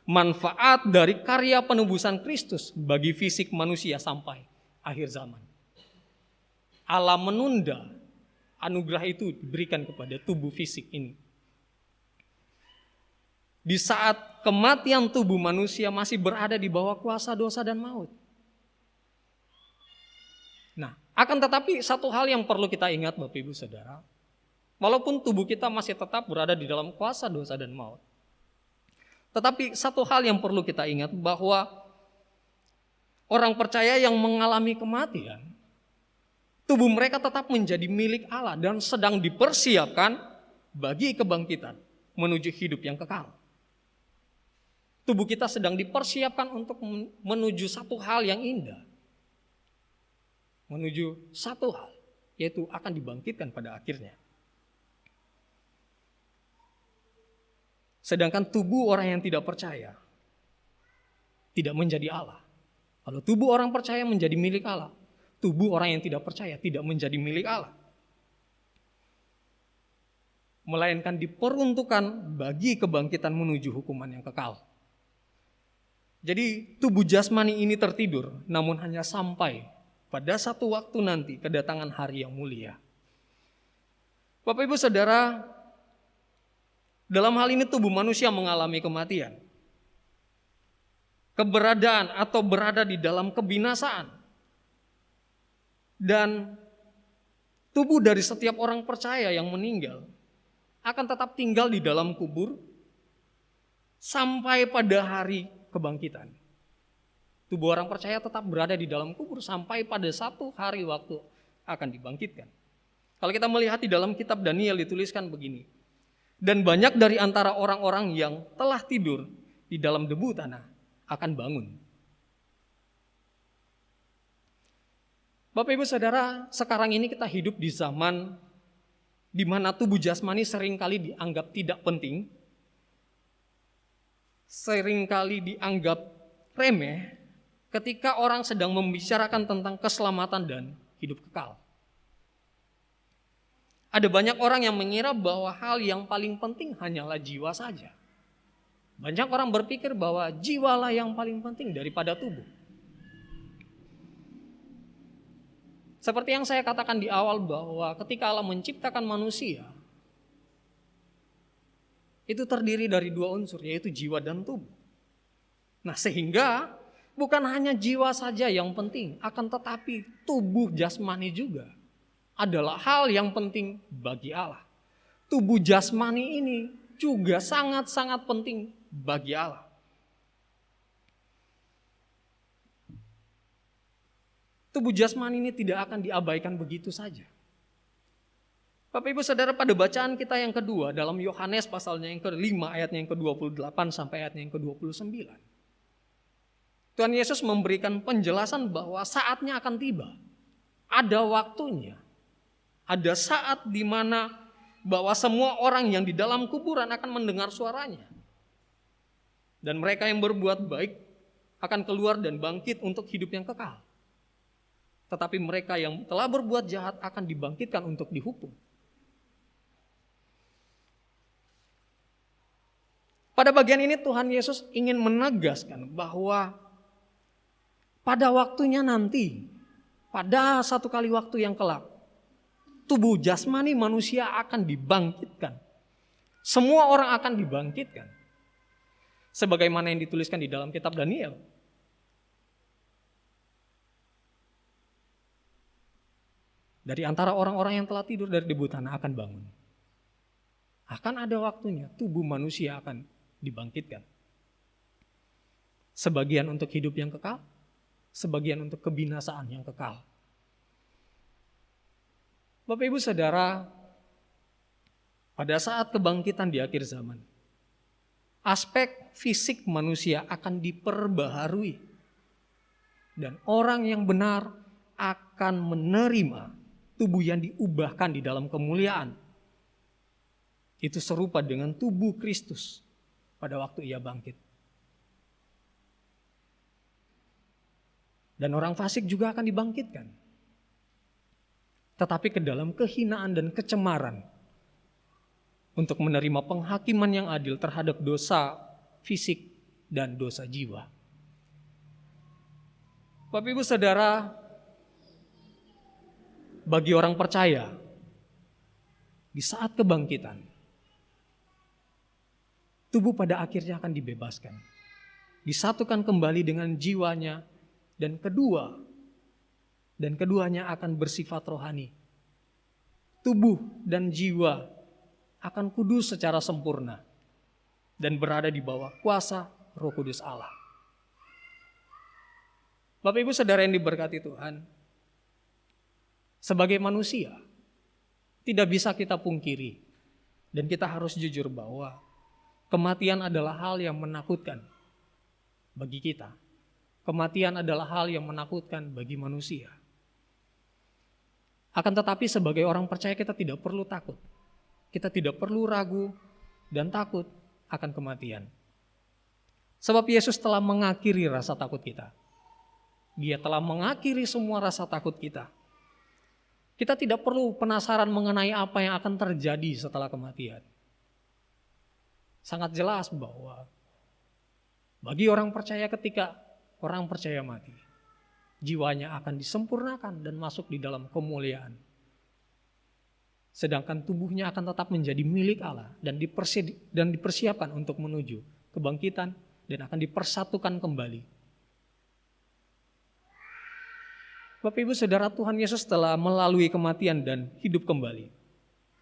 manfaat dari karya penebusan Kristus bagi fisik manusia sampai akhir zaman. Allah menunda anugerah itu diberikan kepada tubuh fisik ini. Di saat kematian tubuh manusia masih berada di bawah kuasa dosa dan maut. Nah, akan tetapi satu hal yang perlu kita ingat Bapak Ibu Saudara, Walaupun tubuh kita masih tetap berada di dalam kuasa dosa dan maut. Tetapi satu hal yang perlu kita ingat bahwa orang percaya yang mengalami kematian, tubuh mereka tetap menjadi milik Allah dan sedang dipersiapkan bagi kebangkitan menuju hidup yang kekal. Tubuh kita sedang dipersiapkan untuk menuju satu hal yang indah. Menuju satu hal, yaitu akan dibangkitkan pada akhirnya. Sedangkan tubuh orang yang tidak percaya tidak menjadi Allah. Kalau tubuh orang percaya menjadi milik Allah, tubuh orang yang tidak percaya tidak menjadi milik Allah. Melainkan diperuntukkan bagi kebangkitan menuju hukuman yang kekal. Jadi tubuh jasmani ini tertidur, namun hanya sampai pada satu waktu nanti kedatangan hari yang mulia. Bapak Ibu Saudara, dalam hal ini tubuh manusia mengalami kematian. Keberadaan atau berada di dalam kebinasaan. Dan tubuh dari setiap orang percaya yang meninggal akan tetap tinggal di dalam kubur sampai pada hari kebangkitan. Tubuh orang percaya tetap berada di dalam kubur sampai pada satu hari waktu akan dibangkitkan. Kalau kita melihat di dalam kitab Daniel dituliskan begini. Dan banyak dari antara orang-orang yang telah tidur di dalam debu tanah akan bangun. Bapak Ibu Saudara, sekarang ini kita hidup di zaman di mana tubuh jasmani seringkali dianggap tidak penting, seringkali dianggap remeh ketika orang sedang membicarakan tentang keselamatan dan hidup kekal. Ada banyak orang yang mengira bahwa hal yang paling penting hanyalah jiwa saja. Banyak orang berpikir bahwa jiwalah yang paling penting daripada tubuh. Seperti yang saya katakan di awal bahwa ketika Allah menciptakan manusia, itu terdiri dari dua unsur, yaitu jiwa dan tubuh. Nah, sehingga bukan hanya jiwa saja yang penting, akan tetapi tubuh jasmani juga adalah hal yang penting bagi Allah. Tubuh jasmani ini juga sangat-sangat penting bagi Allah. Tubuh jasmani ini tidak akan diabaikan begitu saja. Bapak Ibu Saudara, pada bacaan kita yang kedua dalam Yohanes pasalnya yang ke-5 ayatnya yang ke-28 sampai ayatnya yang ke-29. Tuhan Yesus memberikan penjelasan bahwa saatnya akan tiba. Ada waktunya. Ada saat di mana bahwa semua orang yang di dalam kuburan akan mendengar suaranya. Dan mereka yang berbuat baik akan keluar dan bangkit untuk hidup yang kekal. Tetapi mereka yang telah berbuat jahat akan dibangkitkan untuk dihukum. Pada bagian ini Tuhan Yesus ingin menegaskan bahwa pada waktunya nanti, pada satu kali waktu yang kelak, tubuh jasmani manusia akan dibangkitkan. Semua orang akan dibangkitkan. Sebagaimana yang dituliskan di dalam kitab Daniel. Dari antara orang-orang yang telah tidur dari debu tanah akan bangun. Akan ada waktunya tubuh manusia akan dibangkitkan. Sebagian untuk hidup yang kekal, sebagian untuk kebinasaan yang kekal. Bapak Ibu Saudara, pada saat kebangkitan di akhir zaman, aspek fisik manusia akan diperbaharui. Dan orang yang benar akan menerima tubuh yang diubahkan di dalam kemuliaan. Itu serupa dengan tubuh Kristus pada waktu ia bangkit. Dan orang fasik juga akan dibangkitkan. Tetapi ke dalam kehinaan dan kecemaran untuk menerima penghakiman yang adil terhadap dosa fisik dan dosa jiwa. Bapak Ibu Saudara, bagi orang percaya, di saat kebangkitan, tubuh pada akhirnya akan dibebaskan. Disatukan kembali dengan jiwanya, dan keduanya akan bersifat rohani. tubuh dan jiwa akan kudus secara sempurna dan berada di bawah kuasa Roh Kudus Allah. Bapak Ibu Saudara yang diberkati Tuhan, sebagai manusia tidak bisa kita pungkiri dan kita harus jujur bahwa kematian adalah hal yang menakutkan bagi kita. Kematian adalah hal yang menakutkan bagi manusia. Akan tetapi sebagai orang percaya kita tidak perlu takut. Kita tidak perlu ragu dan takut akan kematian. Sebab Yesus telah mengakhiri rasa takut kita. Dia telah mengakhiri semua rasa takut kita. Kita tidak perlu penasaran mengenai apa yang akan terjadi setelah kematian. Sangat jelas bahwa bagi orang percaya ketika orang percaya mati, jiwanya akan disempurnakan dan masuk di dalam kemuliaan. Sedangkan tubuhnya akan tetap menjadi milik Allah dan dipersiapkan untuk menuju kebangkitan dan akan dipersatukan kembali. Bapak Ibu Saudara, Tuhan Yesus telah melalui kematian dan hidup kembali.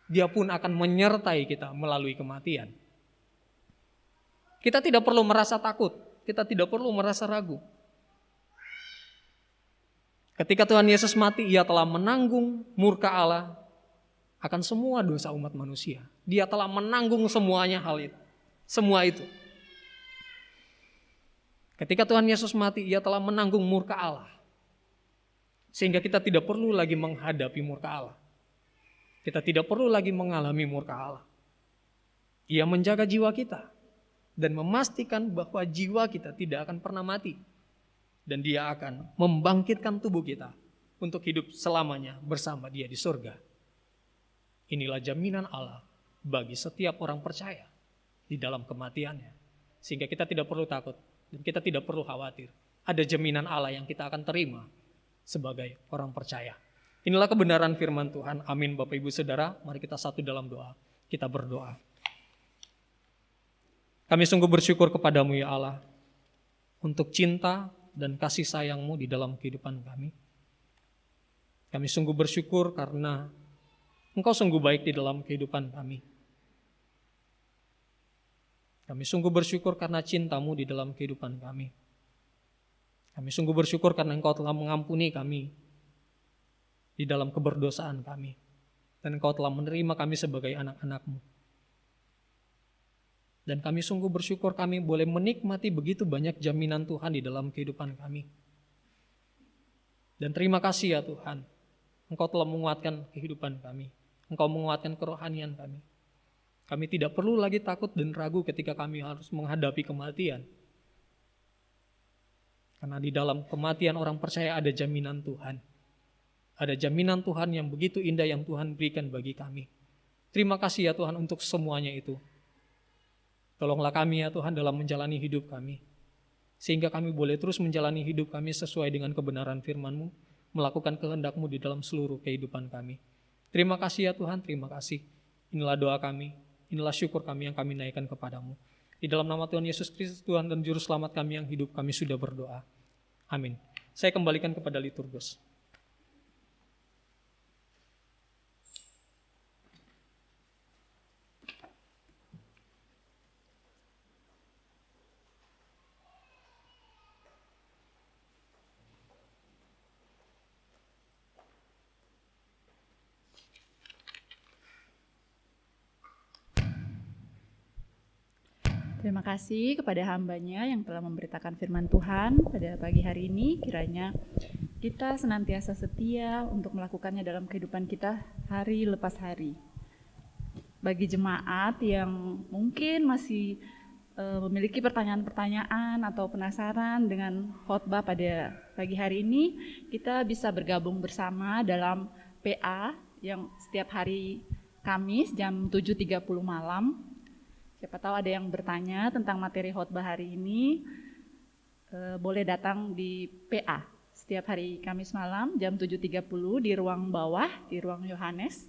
Dia pun akan menyertai kita melalui kematian. Kita tidak perlu merasa takut, kita tidak perlu merasa ragu. Ketika Tuhan Yesus mati, Ia telah menanggung murka Allah akan semua dosa umat manusia. Dia telah menanggung semuanya semua itu. Ketika Tuhan Yesus mati, Ia telah menanggung murka Allah. Sehingga kita tidak perlu lagi menghadapi murka Allah. Kita tidak perlu lagi mengalami murka Allah. Ia menjaga jiwa kita dan memastikan bahwa jiwa kita tidak akan pernah mati. Dan Dia akan membangkitkan tubuh kita untuk hidup selamanya bersama Dia di surga. Inilah jaminan Allah bagi setiap orang percaya di dalam kematiannya. Sehingga kita tidak perlu takut dan kita tidak perlu khawatir. Ada jaminan Allah yang kita akan terima sebagai orang percaya. Inilah kebenaran firman Tuhan. Amin Bapak Ibu Saudara. Mari kita satu dalam doa. Kita berdoa. Kami sungguh bersyukur kepadamu ya Allah untuk cinta dan kasih sayang-Mu di dalam kehidupan kami. Kami sungguh bersyukur karena Engkau sungguh baik di dalam kehidupan kami. Kami sungguh bersyukur karena cinta-Mu di dalam kehidupan kami. Kami sungguh bersyukur karena Engkau telah mengampuni kami di dalam keberdosaan kami. Dan Engkau telah menerima kami sebagai anak-anak-Mu. Dan kami sungguh bersyukur kami boleh menikmati begitu banyak jaminan Tuhan di dalam kehidupan kami. Dan terima kasih ya Tuhan, Engkau telah menguatkan kehidupan kami. Engkau menguatkan kerohanian kami. Kami tidak perlu lagi takut dan ragu ketika kami harus menghadapi kematian. Karena di dalam kematian orang percaya ada jaminan Tuhan. Ada jaminan Tuhan yang begitu indah yang Tuhan berikan bagi kami. Terima kasih ya Tuhan untuk semuanya itu. Tolonglah kami ya Tuhan dalam menjalani hidup kami. Sehingga kami boleh terus menjalani hidup kami sesuai dengan kebenaran firman-Mu. Melakukan kehendak-Mu di dalam seluruh kehidupan kami. Terima kasih ya Tuhan, terima kasih. Inilah doa kami, inilah syukur kami yang kami naikkan kepadamu. Di dalam nama Tuhan Yesus Kristus, Tuhan dan Juru Selamat kami yang hidup, kami sudah berdoa. Amin. Saya kembalikan kepada liturgus. Terima kasih kepada hamba-Nya yang telah memberitakan firman Tuhan pada pagi hari ini. Kiranya kita senantiasa setia untuk melakukannya dalam kehidupan kita hari lepas hari. Bagi jemaat yang mungkin masih memiliki pertanyaan-pertanyaan atau penasaran dengan khotbah pada pagi hari ini, kita bisa bergabung bersama dalam PA yang setiap hari Kamis jam 7.30 malam. Siapa tahu ada yang bertanya tentang materi khotbah hari ini, boleh datang di PA setiap hari Kamis malam jam 7.30 di ruang bawah, di ruang Yohanes.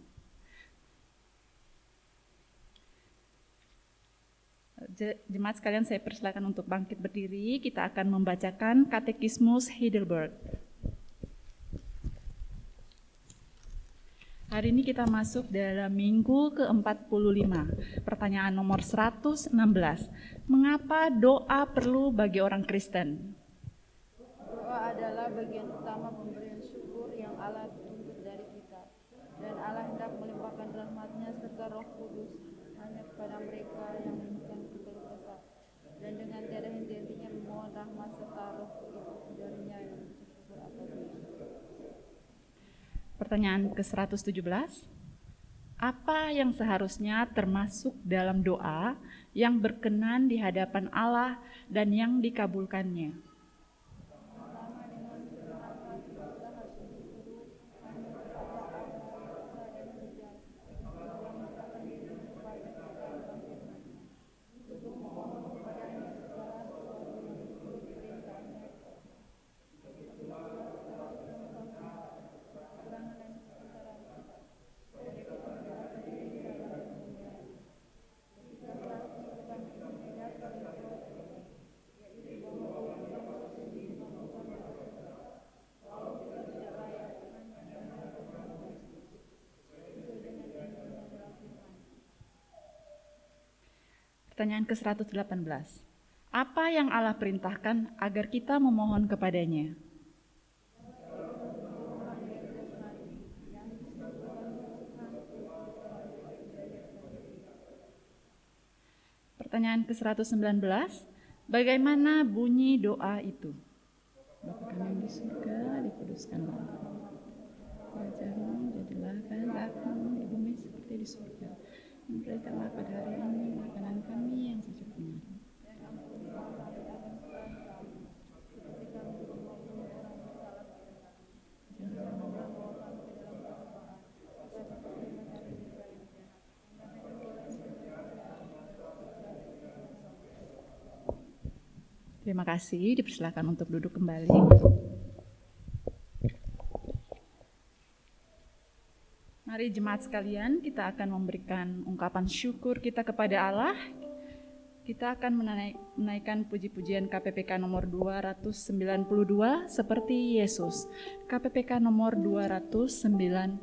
Jemaat sekalian, saya persilakan untuk bangkit berdiri. Kita akan membacakan Katekismus Heidelberg. Hari ini kita masuk dalam minggu ke-45. Pertanyaan nomor 116. Mengapa doa perlu bagi orang Kristen? Doa adalah bagian utama pemberian syukur yang Allah tuntut dari kita. Dan Allah hendak melimpahkan rahmat-Nya serta Roh Kudus hanya kepada mereka yang demikian berkeluh kesah. Dan dengan tiada henti-hentinya memohon rahmat serta Roh Kudus darinya yang bersyukur atasnya. Pertanyaan ke-117. Apa yang seharusnya termasuk dalam doa yang berkenan di hadapan Allah dan yang dikabulkannya? Pertanyaan ke-118. Apa yang Allah perintahkan agar kita memohon kepadanya? Pertanyaan ke-119. Bagaimana bunyi doa itu? Bapa kami yang di surga, dikuduskanlah namamu. Kerajaan-Mu jadilah kehendak-Mu di bumi seperti di surga. Berikanlah pada hari ini makanan kami yang secukupnya. Terima kasih, dipersilakan untuk duduk kembali. Mari jemaat sekalian, kita akan memberikan ungkapan syukur kita kepada Allah. Kita akan menaikkan puji-pujian KPPK nomor 292 seperti Yesus. KPPK nomor 292.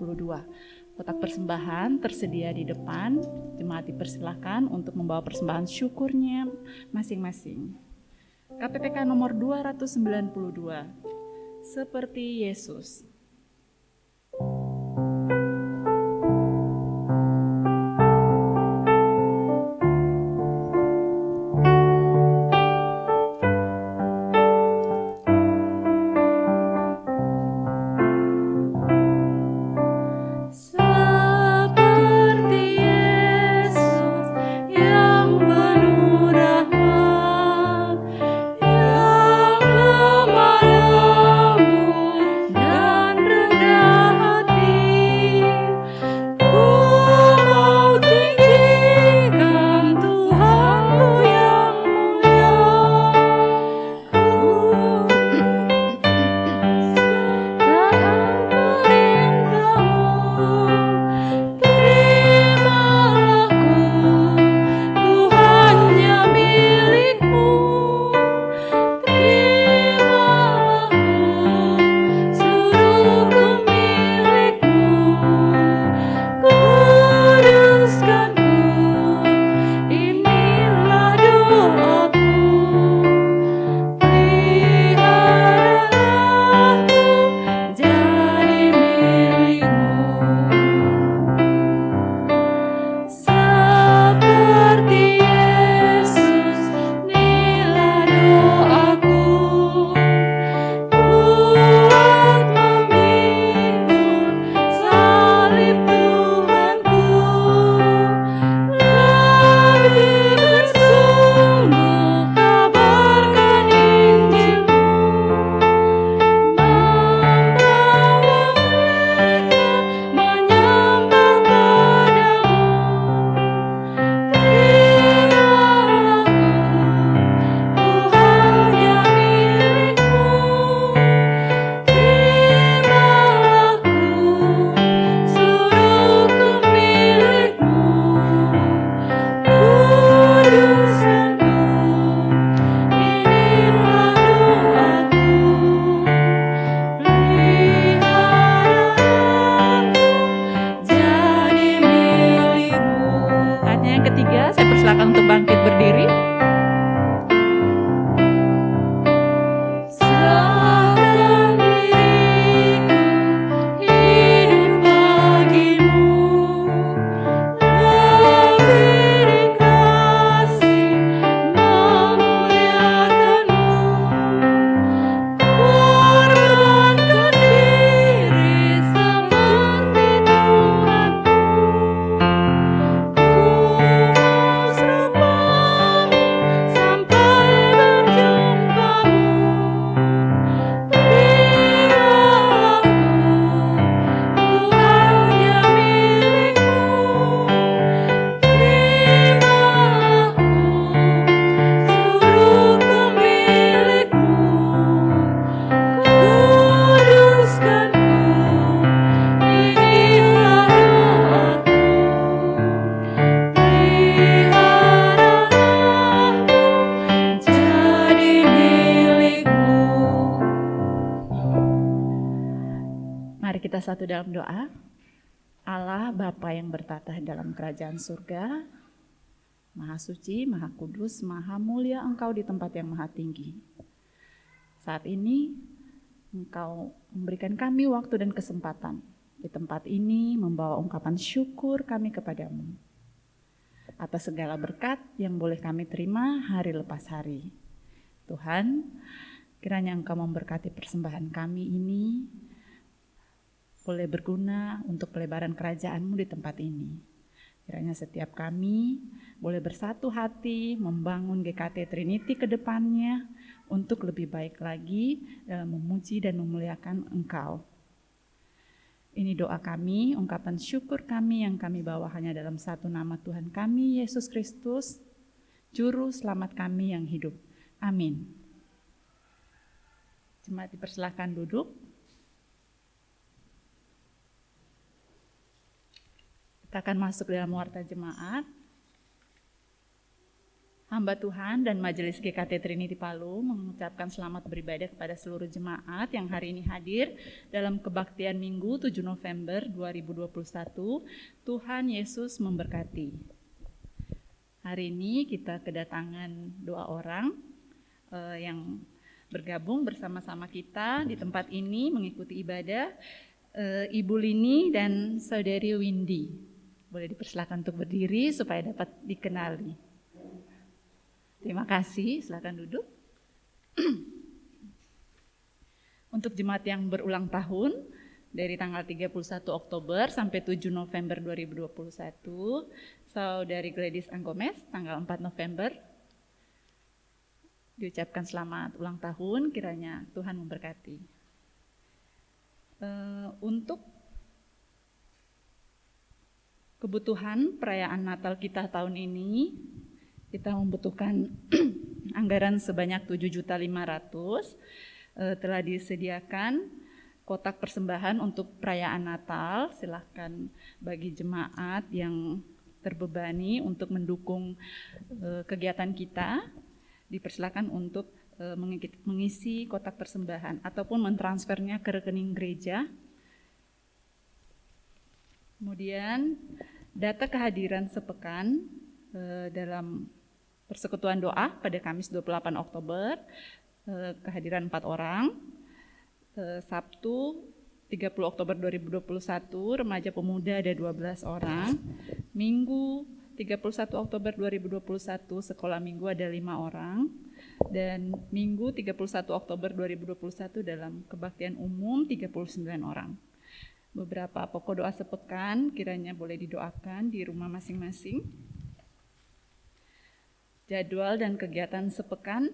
Kotak persembahan tersedia di depan. Jemaat dipersilakan untuk membawa persembahan syukurnya masing-masing. KPPK nomor 292. Seperti Yesus. Dan Mari kita satu dalam doa. Allah Bapa yang bertata dalam kerajaan surga, Maha suci, Maha kudus, Maha mulia Engkau di tempat yang maha tinggi. Saat ini Engkau memberikan kami waktu dan kesempatan di tempat ini membawa ungkapan syukur kami kepadamu atas segala berkat yang boleh kami terima hari lepas hari. Tuhan, kiranya Engkau memberkati persembahan kami ini boleh berguna untuk pelebaran kerajaan-Mu di tempat ini. Kiranya setiap kami boleh bersatu hati membangun GKT Trinity ke depannya untuk lebih baik lagi dalam memuji dan memuliakan Engkau. Ini doa kami, ungkapan syukur kami yang kami bawa hanya dalam satu nama Tuhan kami, Yesus Kristus, Juru Selamat kami yang hidup. Amin. Jemaat dipersilakan duduk. Kita akan masuk dalam warta jemaat. Hamba Tuhan dan Majelis GKT Trinity Palu mengucapkan selamat beribadah kepada seluruh jemaat yang hari ini hadir dalam kebaktian Minggu 7 November 2021. Tuhan Yesus memberkati. Hari ini kita kedatangan 2 orang yang bergabung bersama-sama kita di tempat ini mengikuti ibadah, Ibu Lini dan Saudari Windy. Boleh dipersilakan untuk berdiri supaya dapat dikenali. Terima kasih, silakan duduk. Untuk jemaat yang berulang tahun dari tanggal 31 Oktober sampai 7 November 2021, Saudari Gladys Anggomes tanggal 4 November. Diucapkan selamat ulang tahun, kiranya Tuhan memberkati. Untuk kebutuhan perayaan Natal kita tahun ini, kita membutuhkan anggaran sebanyak 7.500.000. Telah disediakan kotak persembahan untuk perayaan Natal. Silahkan bagi jemaat yang terbebani untuk mendukung kegiatan kita, dipersilakan untuk mengisi kotak persembahan ataupun mentransfernya ke rekening gereja. Kemudian data kehadiran sepekan dalam persekutuan doa pada Kamis 28 Oktober, kehadiran 4 orang. Sabtu 30 Oktober 2021, remaja pemuda ada 12 orang. Minggu 31 Oktober 2021, sekolah minggu ada 5 orang. Dan Minggu 31 Oktober 2021 dalam kebaktian umum 39 orang. Beberapa pokok doa sepekan kiranya boleh didoakan di rumah masing-masing. Jadwal dan kegiatan sepekan,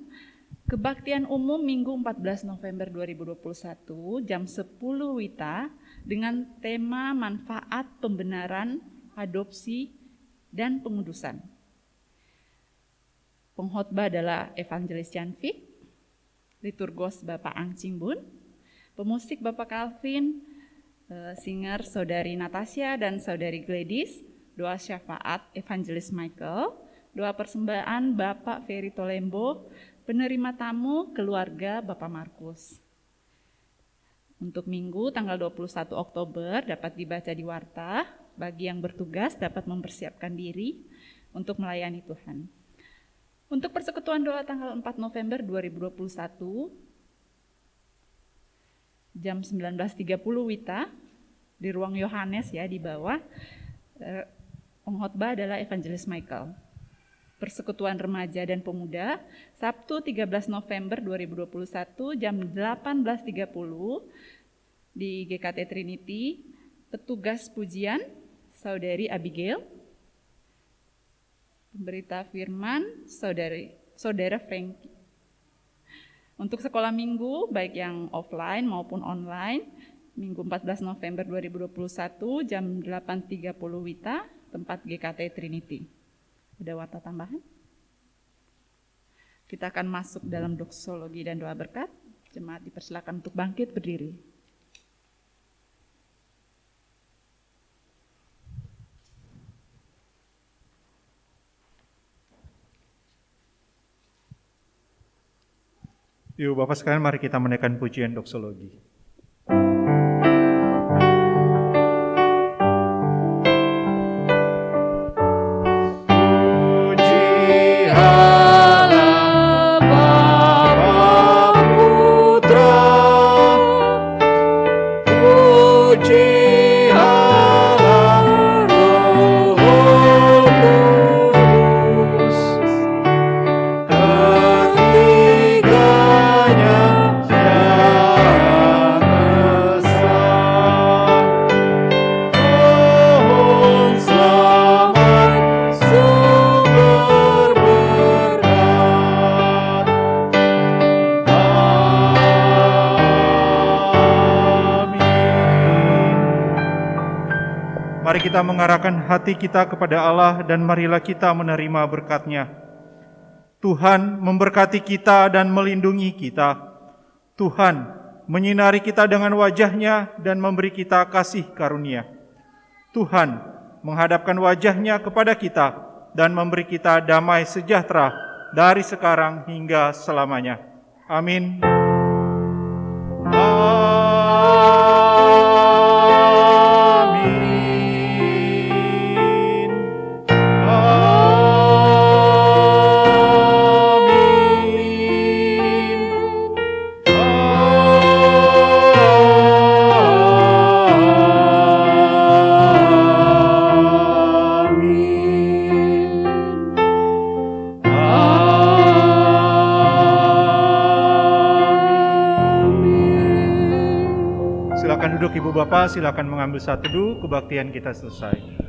kebaktian umum Minggu 14 November 2021 jam 10 WITA dengan tema manfaat pembenaran, adopsi, dan pengudusan. Pengkhotbah adalah Evangelis Janvik, liturgos Bapak Ang Cingbun, pemusik Bapak Calvin, singer Saudari Natasha dan Saudari Gladys, doa syafaat Evangelis Michael, doa persembahan Bapak Ferry Tolembo, penerima tamu keluarga Bapak Markus. Untuk Minggu tanggal 21 Oktober dapat dibaca di warta, bagi yang bertugas dapat mempersiapkan diri untuk melayani Tuhan. Untuk persekutuan doa tanggal 4 November 2021, jam 19.30 WITA di ruang Yohanes ya di bawah. Pengkhotbah adalah Evangelis Michael. Persekutuan remaja dan pemuda Sabtu 13 November 2021 jam 18.30 di GKT Trinity. Petugas pujian Saudari Abigail. Pemberita firman Saudara Frankie. Untuk sekolah minggu, baik yang offline maupun online, Minggu 14 November 2021, jam 8.30 WITA, tempat GKT Trinity. Ada warta tambahan? Kita akan masuk dalam doksologi dan doa berkat. Jemaat dipersilakan untuk bangkit berdiri. Yuk Bapak sekalian, mari kita menaikkan pujian doksologi. Puji Allah Roh Kudus, ketiganya yang esa. Pohon selamat, sumber berkat. Mari kita mengarahkan hati kita kepada Allah dan marilah kita menerima berkat-Nya. Tuhan memberkati kita dan melindungi kita. Tuhan menyinari kita dengan wajah-Nya dan memberi kita kasih karunia. Tuhan menghadapkan wajah-Nya kepada kita dan memberi kita damai sejahtera dari sekarang hingga selamanya. Amin. Silakan duduk Ibu Bapak, silakan mengambil satu teduh, kebaktian kita selesai.